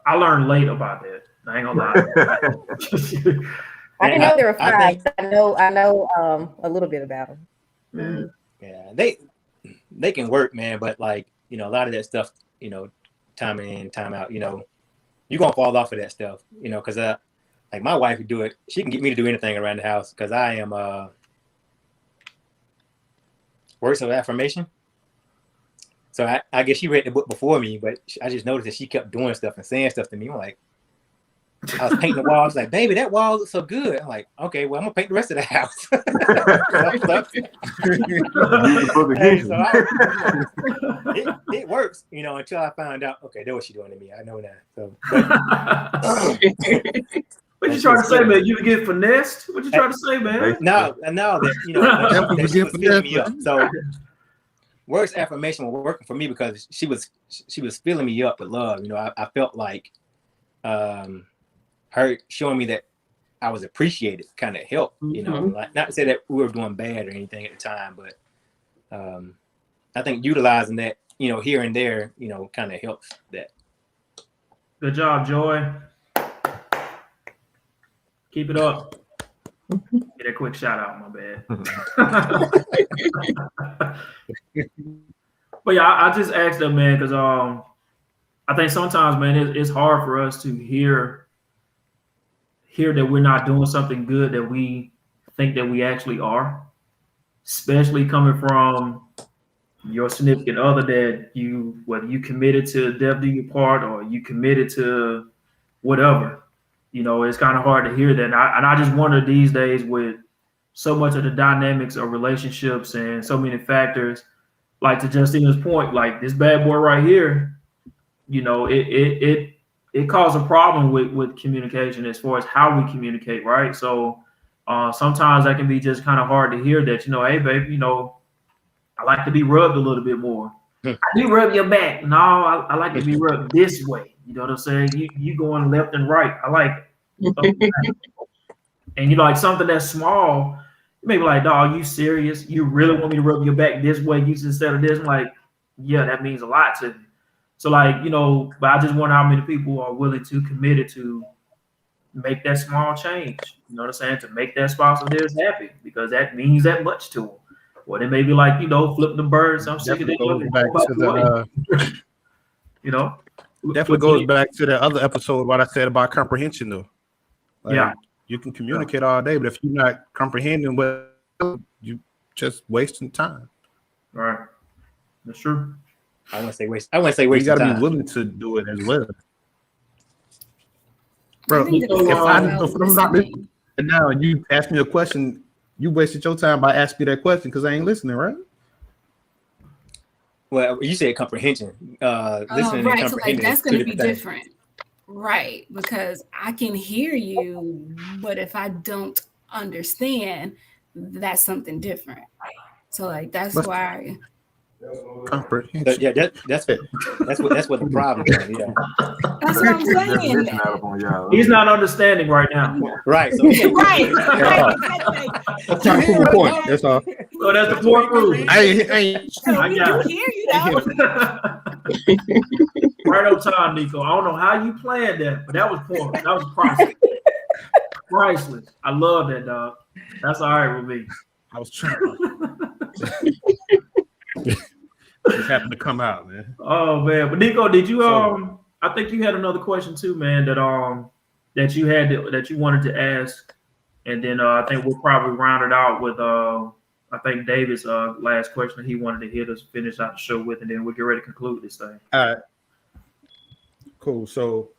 I learned late about that. I ain't gonna lie. I didn't know there were 5. I know a little bit about them. Yeah, they can work, man, but like, a lot of that stuff, time in, time out, you're gonna fall off of that stuff, because like my wife would do it. She can get me to do anything around the house because I am words of affirmation. So I guess she read the book before me, but I just noticed that she kept doing stuff and saying stuff to me. I'm like, I was painting the wall. I was like, baby, that wall looks so good. I'm like, okay, well, I'm gonna paint the rest of the house. It works, until I found out, okay, that's what she's doing to me. I know that. So, what you trying to say, man? You get finessed? What you trying to say, man? No, that she was filling me up. So words affirmation were working for me because she was filling me up with love. I felt like her showing me that I was appreciated kind of helped, like, not to say that we were doing bad or anything at the time, but I think utilizing that, here and there, kind of helps that. Good job, Joy. Keep it up. Get a quick shout out, my bad. But yeah, I just asked them, man, because I think sometimes, man, it's hard for us to hear that we're not doing something good that we think that we actually are, especially coming from your significant other that whether you committed to death do you part or you committed to whatever, it's kind of hard to hear that. And I just wonder these days with so much of the dynamics of relationships and so many factors, like to Justina's point, like this bad boy right here, it caused a problem with communication as far as how we communicate, right? So sometimes that can be just kind of hard to hear that, hey, babe, I like to be rubbed a little bit more. I do rub your back. No, I like to be rubbed this way. You know what I'm saying? You going left and right. I like it. And like something that's small, you may be like, dog, you serious? You really want me to rub your back this way instead of this? I'm like, yeah, that means a lot to me. So like, but I just wonder how many people are willing to committed to make that small change. You know what I'm saying? To make that spouse of theirs happy, because that means that much to them. Well, they may be like, flip the birds. I'm sick of it. Definitely goes back to the other episode what I said about comprehension, though. Like, yeah, you can communicate all day, but if you're not comprehending what you just wasting time. Right, that's true. I want to say waste. I want to say waste. You got to time. be willing to do it as well, bro. If I'm not listening, and now you ask me a question, you wasted your time by asking me that question because I ain't listening, right? Well, you said comprehension. Listening right, and so comprehending. like that's going to be different, right? Because I can hear you, but if I don't understand, that's something different. So like that's why. Comprehension. Yeah, that's what the problem is. Yeah. That's what I'm saying. He's not understanding right now. Right. So right. That's not a cool point. That's all. So that's the fourth rule. So I we got do it. hear you though. Right on time, Nico. I don't know how you planned that, but that was point. That was priceless. Priceless. I love that, dog. That's all right with me. I was trying. Just happened to come out, man. Oh man, but Nico, did you I think you had another question too, man. That you had that you wanted to ask, and then I think we'll probably round it out with I think David's last question that he wanted to hit us finish out the show with, and then we'll get ready to conclude this thing. All right. Cool. So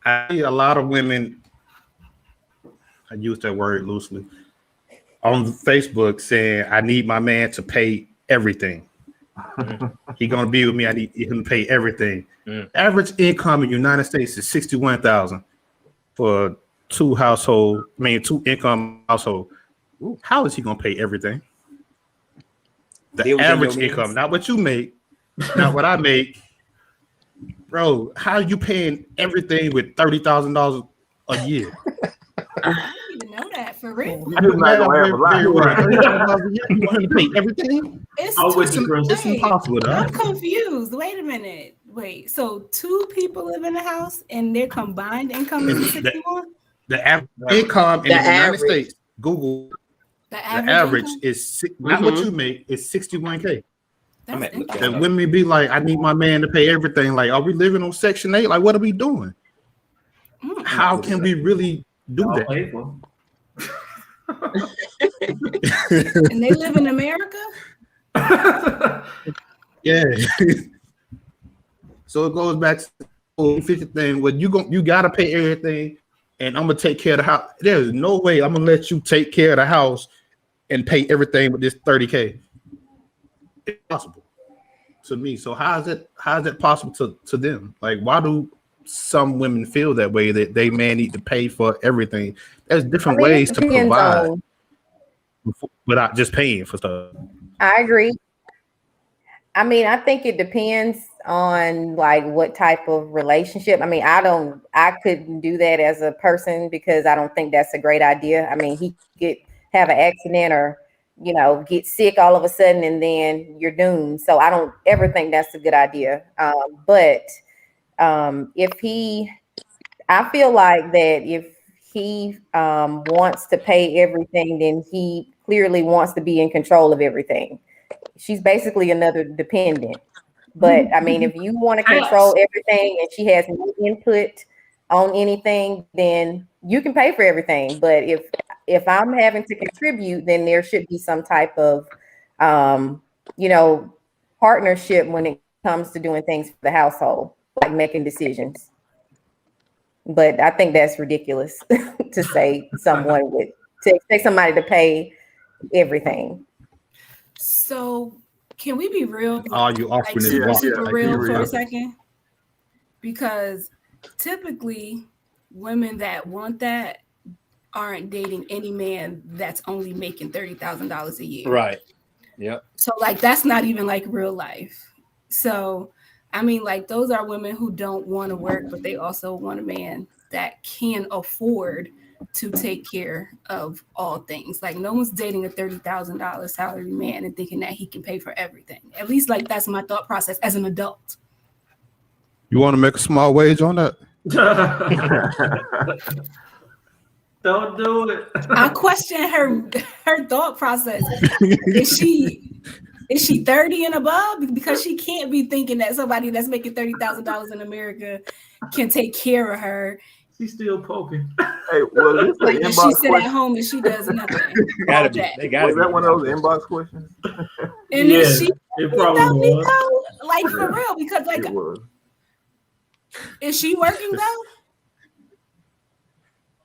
I see a lot of women, I use that word loosely, on Facebook saying, I need my man to pay everything. He gonna be with me. I need him to pay everything. Average income in the United States is $61,000 for two income household. How is he gonna pay everything? The average income, not what you make, not what I make. Bro, how are you paying everything with $30,000 a year? I didn't even know that for real. I just not gonna have a lot. You want to pay everything? It's impossible. I'm confused. Wait a minute. Wait, so two people live in a house and their combined income is 61? The average income in the United States, Google, the average is not what you make, is 61K. That's And women be like, I need my man to pay everything. Like, are we living on Section 8? Like, what are we doing? How can we really do that? And they live in America? Yeah. So it goes back to the 50 thing where you gotta pay everything, and I'm gonna take care of the house. There's no way I'm gonna let you take care of the house and pay everything with this 30K. It's possible to me. So how is it possible to them? Like, why do some women feel that way, that they man need to pay for everything? There's different ways to provide without just paying for stuff. I agree. I mean, I think it depends on like what type of relationship. I mean, I couldn't do that as a person because I don't think that's a great idea. I mean, he could have an accident or, you know, get sick all of a sudden and then you're doomed. So I don't ever think that's a good idea. But I feel like that if he wants to pay everything, then he clearly wants to be in control of everything. She's basically another dependent. But I mean, if you want to control everything and she has no input on anything, then you can pay for everything. But if I'm having to contribute, then there should be some type of, partnership when it comes to doing things for the household, like making decisions. But I think that's ridiculous to say to expect somebody to pay everything. So can we be real? All you offering is super real for a second? Because typically women that want that aren't dating any man that's only making $30,000 a year. Right. Yep. So like that's not even like real life. So I mean, like those are women who don't want to work, but they also want a man that can afford to take care of all things. Like no one's dating a $30,000 salary man and thinking that he can pay for everything. At least like that's my thought process as an adult. You want to make a small wage on that? Don't do it. I question her thought process. Is she 30 and above? Because she can't be thinking that somebody that's making $30,000 in America can take care of her. She's still poking. Hey, well, like she sit at home and she does nothing. Gotta be. They gotta was be. that one of those inbox questions? And Yeah, is she it probably was. like for real? Because like, It was. is she working though?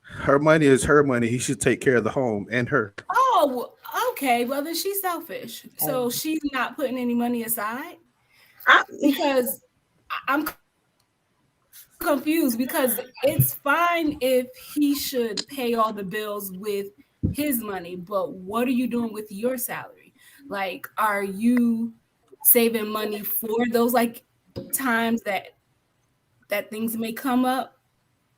Her money is her money. He should take care of the home and her. Oh, okay. Well, then she's selfish. So she's not putting any money aside. Because I'm confused, because it's fine if he should pay all the bills with his money, but what are you doing with your salary? Like, are you saving money for those like times that things may come up?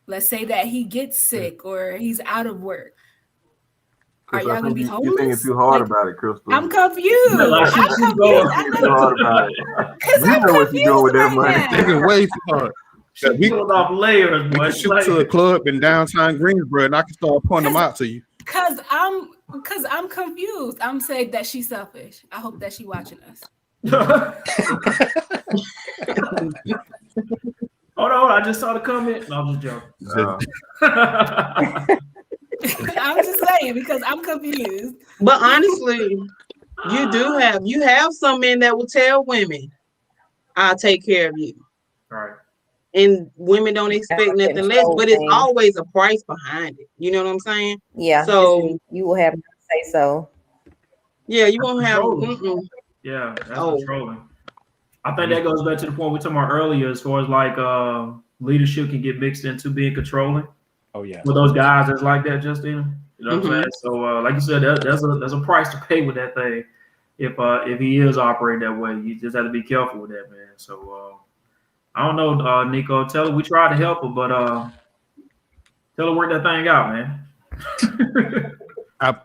Let's say that he gets sick or he's out of work. Are y'all gonna be You homeless? thinking too hard Like, about it, Crystal. I'm confused. Like, I'm she's confused. going I Too know, hard about it. because You I'm know what you doing with that confused money. right Thinking now. way too hard. She We pulled off layers, boy. can It's shoot like, to a club in downtown Greensboro, and I can start pointing them out to you. Cause I'm confused. I'm saying that she's selfish. I hope that she watching us. Hold on, I just saw the comment. No, I'm just joking. I'm just saying because I'm confused. But honestly, you have some men that will tell women, "I'll take care of you," Right. and women don't expect nothing less. But it's always a price behind it. You know what I'm saying? Yeah. So you will have to say so. yeah, you won't have. Controlling. Yeah, that's Oh. controlling. I think that goes back to the point we were talking about earlier, as far as like leadership can get mixed into being controlling. Oh yeah. With those guys that's like that, Justina. You know what Mhm. I'm saying? So like you said, there's a price to pay with that thing. If he is operating that way, you just have to be careful with that, man. So I don't know, Nico. Tell her we tried to help her, but tell her work that thing out, man. I'm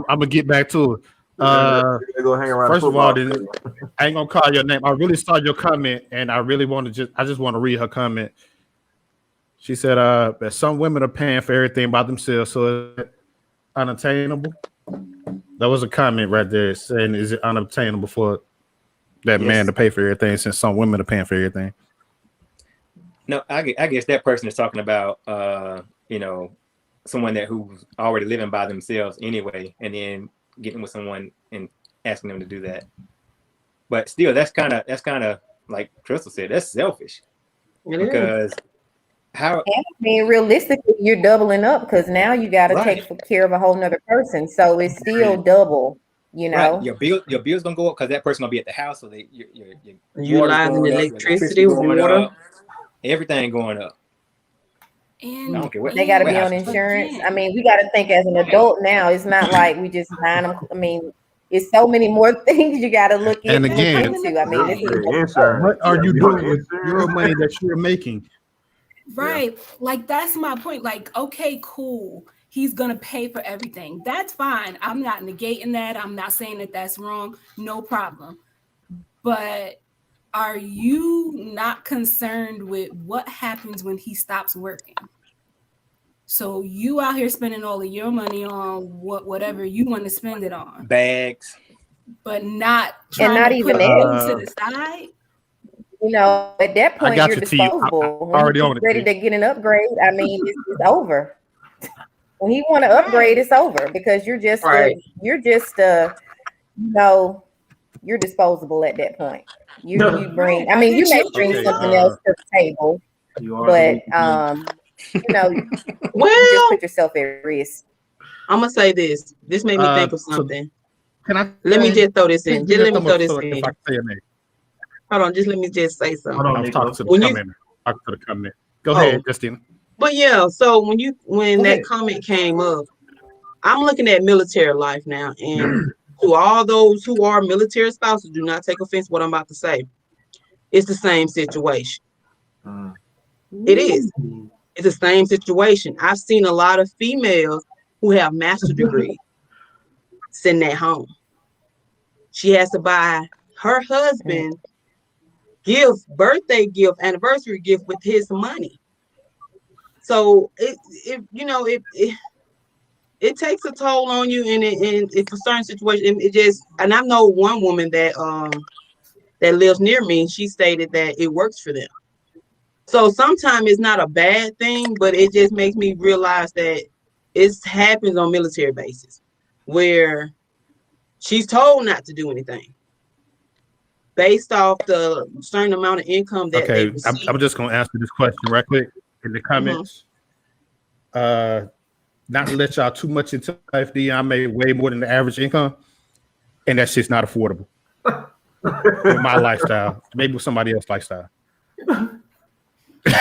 gonna get back to it. Go hang around First of all, football. I ain't gonna call your name. I really saw your comment, and I really want to just want to read her comment. She said, that some women are paying for everything by themselves, so it's unattainable. That was a comment right there saying, is it unobtainable for that man to pay for everything since some women are paying for everything? No, I guess that person is talking about, someone who's already living by themselves anyway, and then getting with someone and asking them to do that. But still, that's kind of like Crystal said, that's selfish. Because how? And I mean, realistically, you're doubling up because now you got to take care of a whole nother person, so it's still double. You know, your bill's gonna go up because that person gonna be at the house, so your utilizing electricity, water, everything going up. And I don't care what they got to be on insurance. I mean, we got to think as an adult now. It's not like we just buying them. I mean, it's so many more things you got to look And into. again, I mean, this is what are you doing with your money that you're making? Right. Like, that's my point. Like, okay, cool. He's going to pay for everything. That's fine. I'm not negating that. I'm not saying that that's wrong. No problem. But are you not concerned with what happens when he stops working? So you out here spending all of your money on whatever you want to spend it on. Bags. But not trying and not to even put it to the side. You know, at that point, got you're you, T. I disposable. already When own he's it, ready T. to get an upgrade, I mean, it's over. When he want to upgrade, it's over because you're just you're disposable at that point. You bring, I mean, you may bring something else to the table, but you just put yourself at risk. I'm gonna say this. This made me think of something. Can I? Let me just throw this in. Just let me throw this in. If I can say a name. Hold on, just let me just say something. I was talking to the comment. Go ahead, Justina. But yeah, so when that comment came up, I'm looking at military life now, and to all those who are military spouses, do not take offense to what I'm about to say. It's the same situation. It is. It's the same situation. I've seen a lot of females who have master's degrees sitting at home. She has to buy her husband birthday gift, anniversary gift with his money. So it takes a toll on you, and it's a certain situation. And I know one woman that lives near me. She stated that it works for them. So sometimes it's not a bad thing, but it just makes me realize that it happens on military bases where she's told not to do anything based off the certain amount of income that they receive. I'm just going to answer this question right quick in the comments. Not to let y'all too much into life, I made way more than the average income, and that shit's not affordable with my lifestyle. Maybe with somebody else's lifestyle.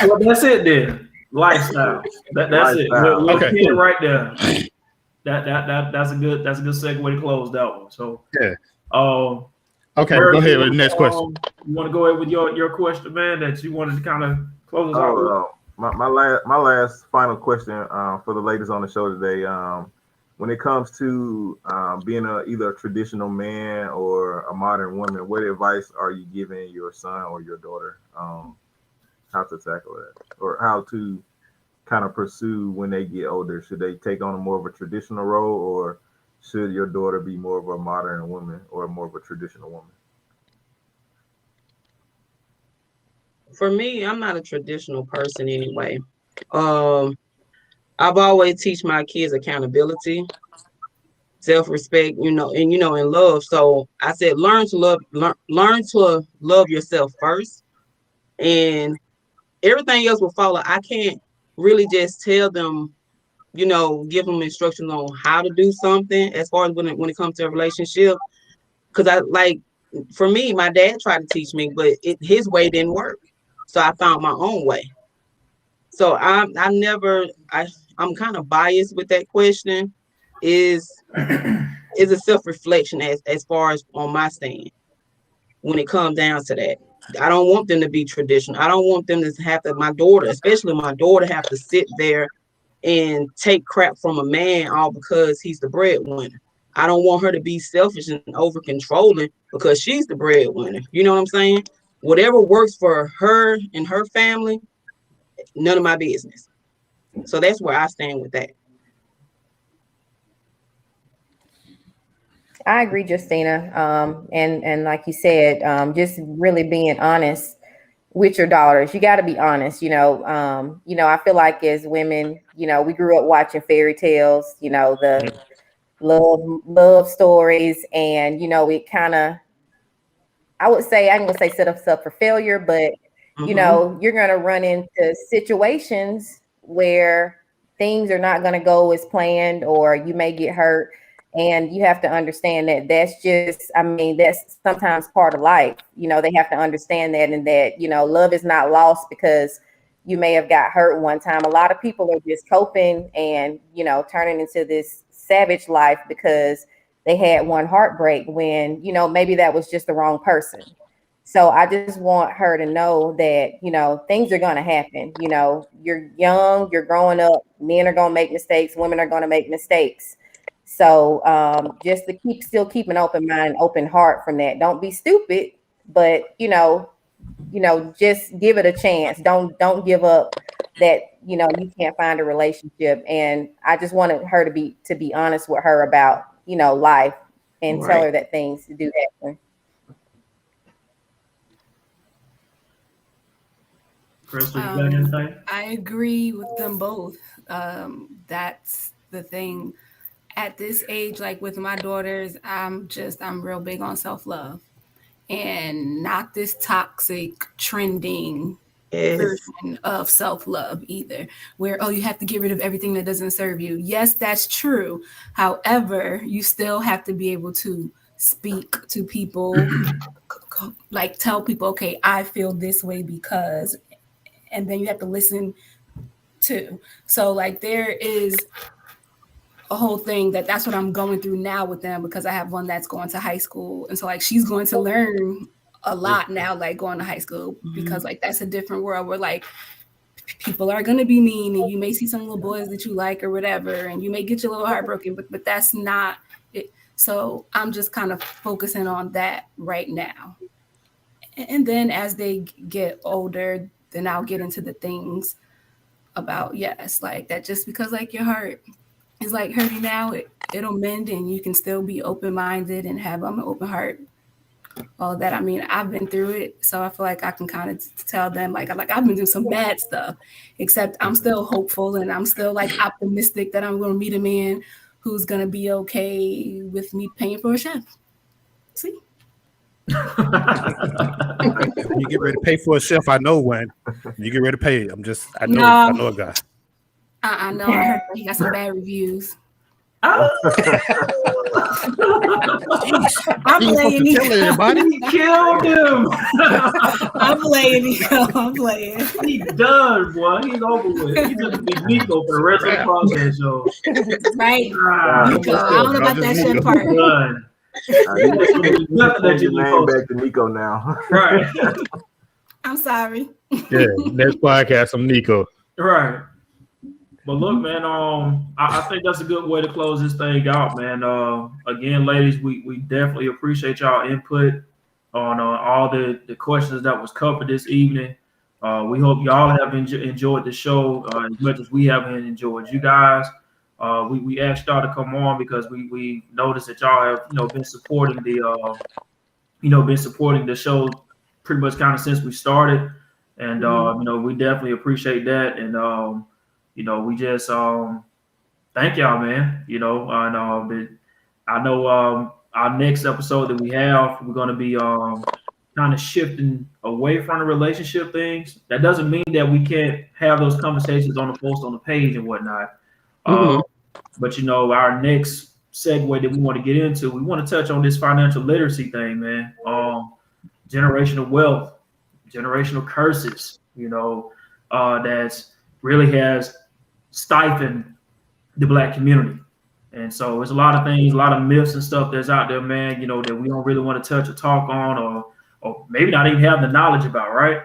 Well, that's it then. Lifestyle. That's it. Okay, right there. That's a good segue to close that one. So yeah. Okay, go ahead with the next question. You want to go ahead with your question, man, that you wanted to kind of close us out with? My last final question for the ladies on the show today. when it comes to being either a traditional man or a modern woman, what advice are you giving your son or your daughter how to tackle that, or how to kind of pursue when they get older? Should they take on a more of a traditional role, or should your daughter be more of a modern woman or more of a traditional woman? For me, I'm not a traditional person anyway. I've always teach my kids accountability, self-respect, and love. So I said, learn to love yourself first, and everything else will follow. I can't really just tell them, give them instructions on how to do something as far as when it comes to a relationship. Because for me, my dad tried to teach me, but his way didn't work. So I found my own way. So I'm kind of biased with that question. Is a self-reflection as far as on my stand when it comes down to that. I don't want them to be traditional. I don't want them to have to, especially my daughter, have to sit there and take crap from a man all because he's the breadwinner. I don't want her to be selfish and over controlling because she's the breadwinner. You know what I'm saying? Whatever works for her and her family, none of my business. So that's where I stand with that. I agree, Justina. And like you said, just really being honest with your daughters. You got to be honest. I feel like as women, we grew up watching fairy tales. The love stories, and it kind of, I'm gonna say set us up for failure, but you're gonna run into situations where things are not gonna go as planned, or you may get hurt. And you have to understand that that's sometimes part of life. They have to understand that, and that, love is not lost because you may have got hurt one time. A lot of people are just coping and, turning into this savage life because they had one heartbreak when, maybe that was just the wrong person. So I just want her to know that, things are going to happen. You're young, you're growing up, men are going to make mistakes, women are going to make mistakes. So just to keep an open mind, open heart from that. Don't be stupid, but just give it a chance. Don't give up that, you can't find a relationship. And I just wanted her to be honest with her about, life, and tell her that things do happen. Crystal, you got anything? I agree with them both. That's the thing. At this age, like with my daughters, I'm real big on self-love, and not this toxic trending version of self-love either, where, you have to get rid of everything that doesn't serve you. Yes, that's true. However, you still have to be able to speak to people, like tell people, okay, I feel this way because, and then you have to listen too. So like there is a whole thing that's what I'm going through now with them, because I have one that's going to high school. And so like, she's going to learn a lot now, like going to high school, because like, that's a different world where like people are going to be mean, and you may see some little boys that you like or whatever, and you may get your little heartbroken, but that's not it. So I'm just kind of focusing on that right now. And then as they get older, then I'll get into the things about, yes, like that, just because like your heart is like hurting now, it'll mend, and you can still be open-minded and have an open heart. All that. I mean, I've been through it, so I feel like I can kind of tell them like I've been through some bad stuff, except I'm still hopeful, and I'm still like optimistic that I'm going to meet a man who's going to be okay with me paying for a chef. See? You get ready to pay for a chef. I know when you get ready to pay. I know a guy. I know. I heard he got some bad reviews. I'm playing Nico. He killed him. I'm playing Nico. I'm playing. He's done, boy. He's over with. He's gonna be Nico for the rest of the podcast, yo. Right, Nico. I don't know about that shit part. Done. Your name back to Nico now. Right. I'm sorry. Yeah, next podcast, I'm Nico. Right. But look, man, I think that's a good way to close this thing out, man. Again, ladies, we definitely appreciate y'all input on all the questions that was covered this evening. We hope y'all have enjoyed the show as much as we have enjoyed you guys. We asked y'all to come on because we noticed that y'all have been supporting the show pretty much kind of since we started, and we definitely appreciate that. And we just thank y'all, man. And I know our next episode that we have, we're going to be kind of shifting away from the relationship things. That doesn't mean that we can't have those conversations on the post on the page and whatnot. But our next segue that we want to get into, we want to touch on this financial literacy thing, man. Generational wealth, generational curses, that's really has stifled the Black community. And so there's a lot of things, a lot of myths and stuff that's out there, man, that we don't really want to touch or talk on, or maybe not even have the knowledge about, right?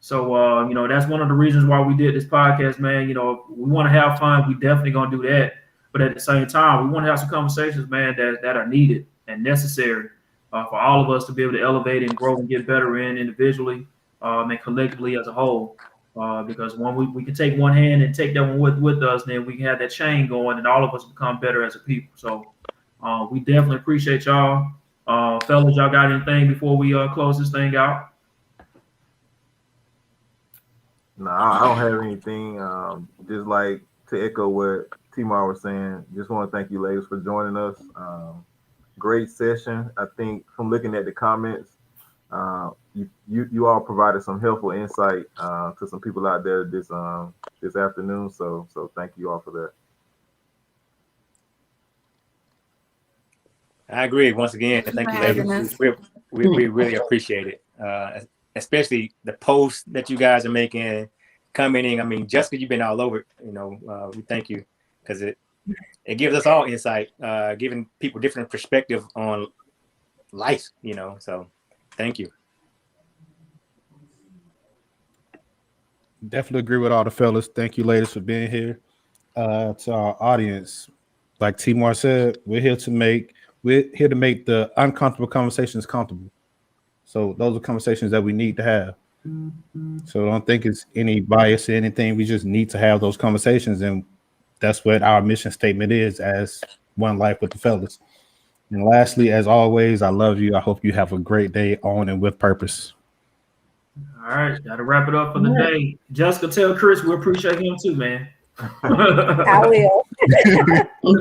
So, that's one of the reasons why we did this podcast, man. We want to have fun. We definitely going to do that. But at the same time, we want to have some conversations, man, that are needed and necessary for all of us to be able to elevate and grow and get better in individually and collectively as a whole. Because when we can take one hand and take that one with us, then we can have that chain going and all of us become better as a people. So we definitely appreciate y'all. Fellas, y'all got anything before we close this thing out? No, I don't have anything. Just like to echo what T-Mar was saying, just want to thank you ladies for joining us. Great session. I think from looking at the comments, you all provided some helpful insight to some people out there this afternoon. So thank you all for that. I agree. Once again, thank you, ladies. We really appreciate it, especially the posts that you guys are making, commenting. I mean, Jessica, you've been all over. We thank you because it gives us all insight, giving people different perspective on life. So thank you. Definitely agree with all the fellas. Thank you, ladies, for being here. To our audience, like T-Mar said, we're here to make the uncomfortable conversations comfortable. So those are conversations that we need to have. So I don't think it's any bias or anything. We just need to have those conversations, and that's what our mission statement is as One Life with the Fellas. And lastly, as always, I love you. I hope you have a great day on and with purpose. All right, got to wrap it up for the day. Jessica, tell Chris we appreciate him too, man. I will. All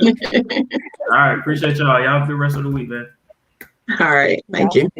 right, appreciate y'all. Y'all have a good rest of the week, man. All right, thank you.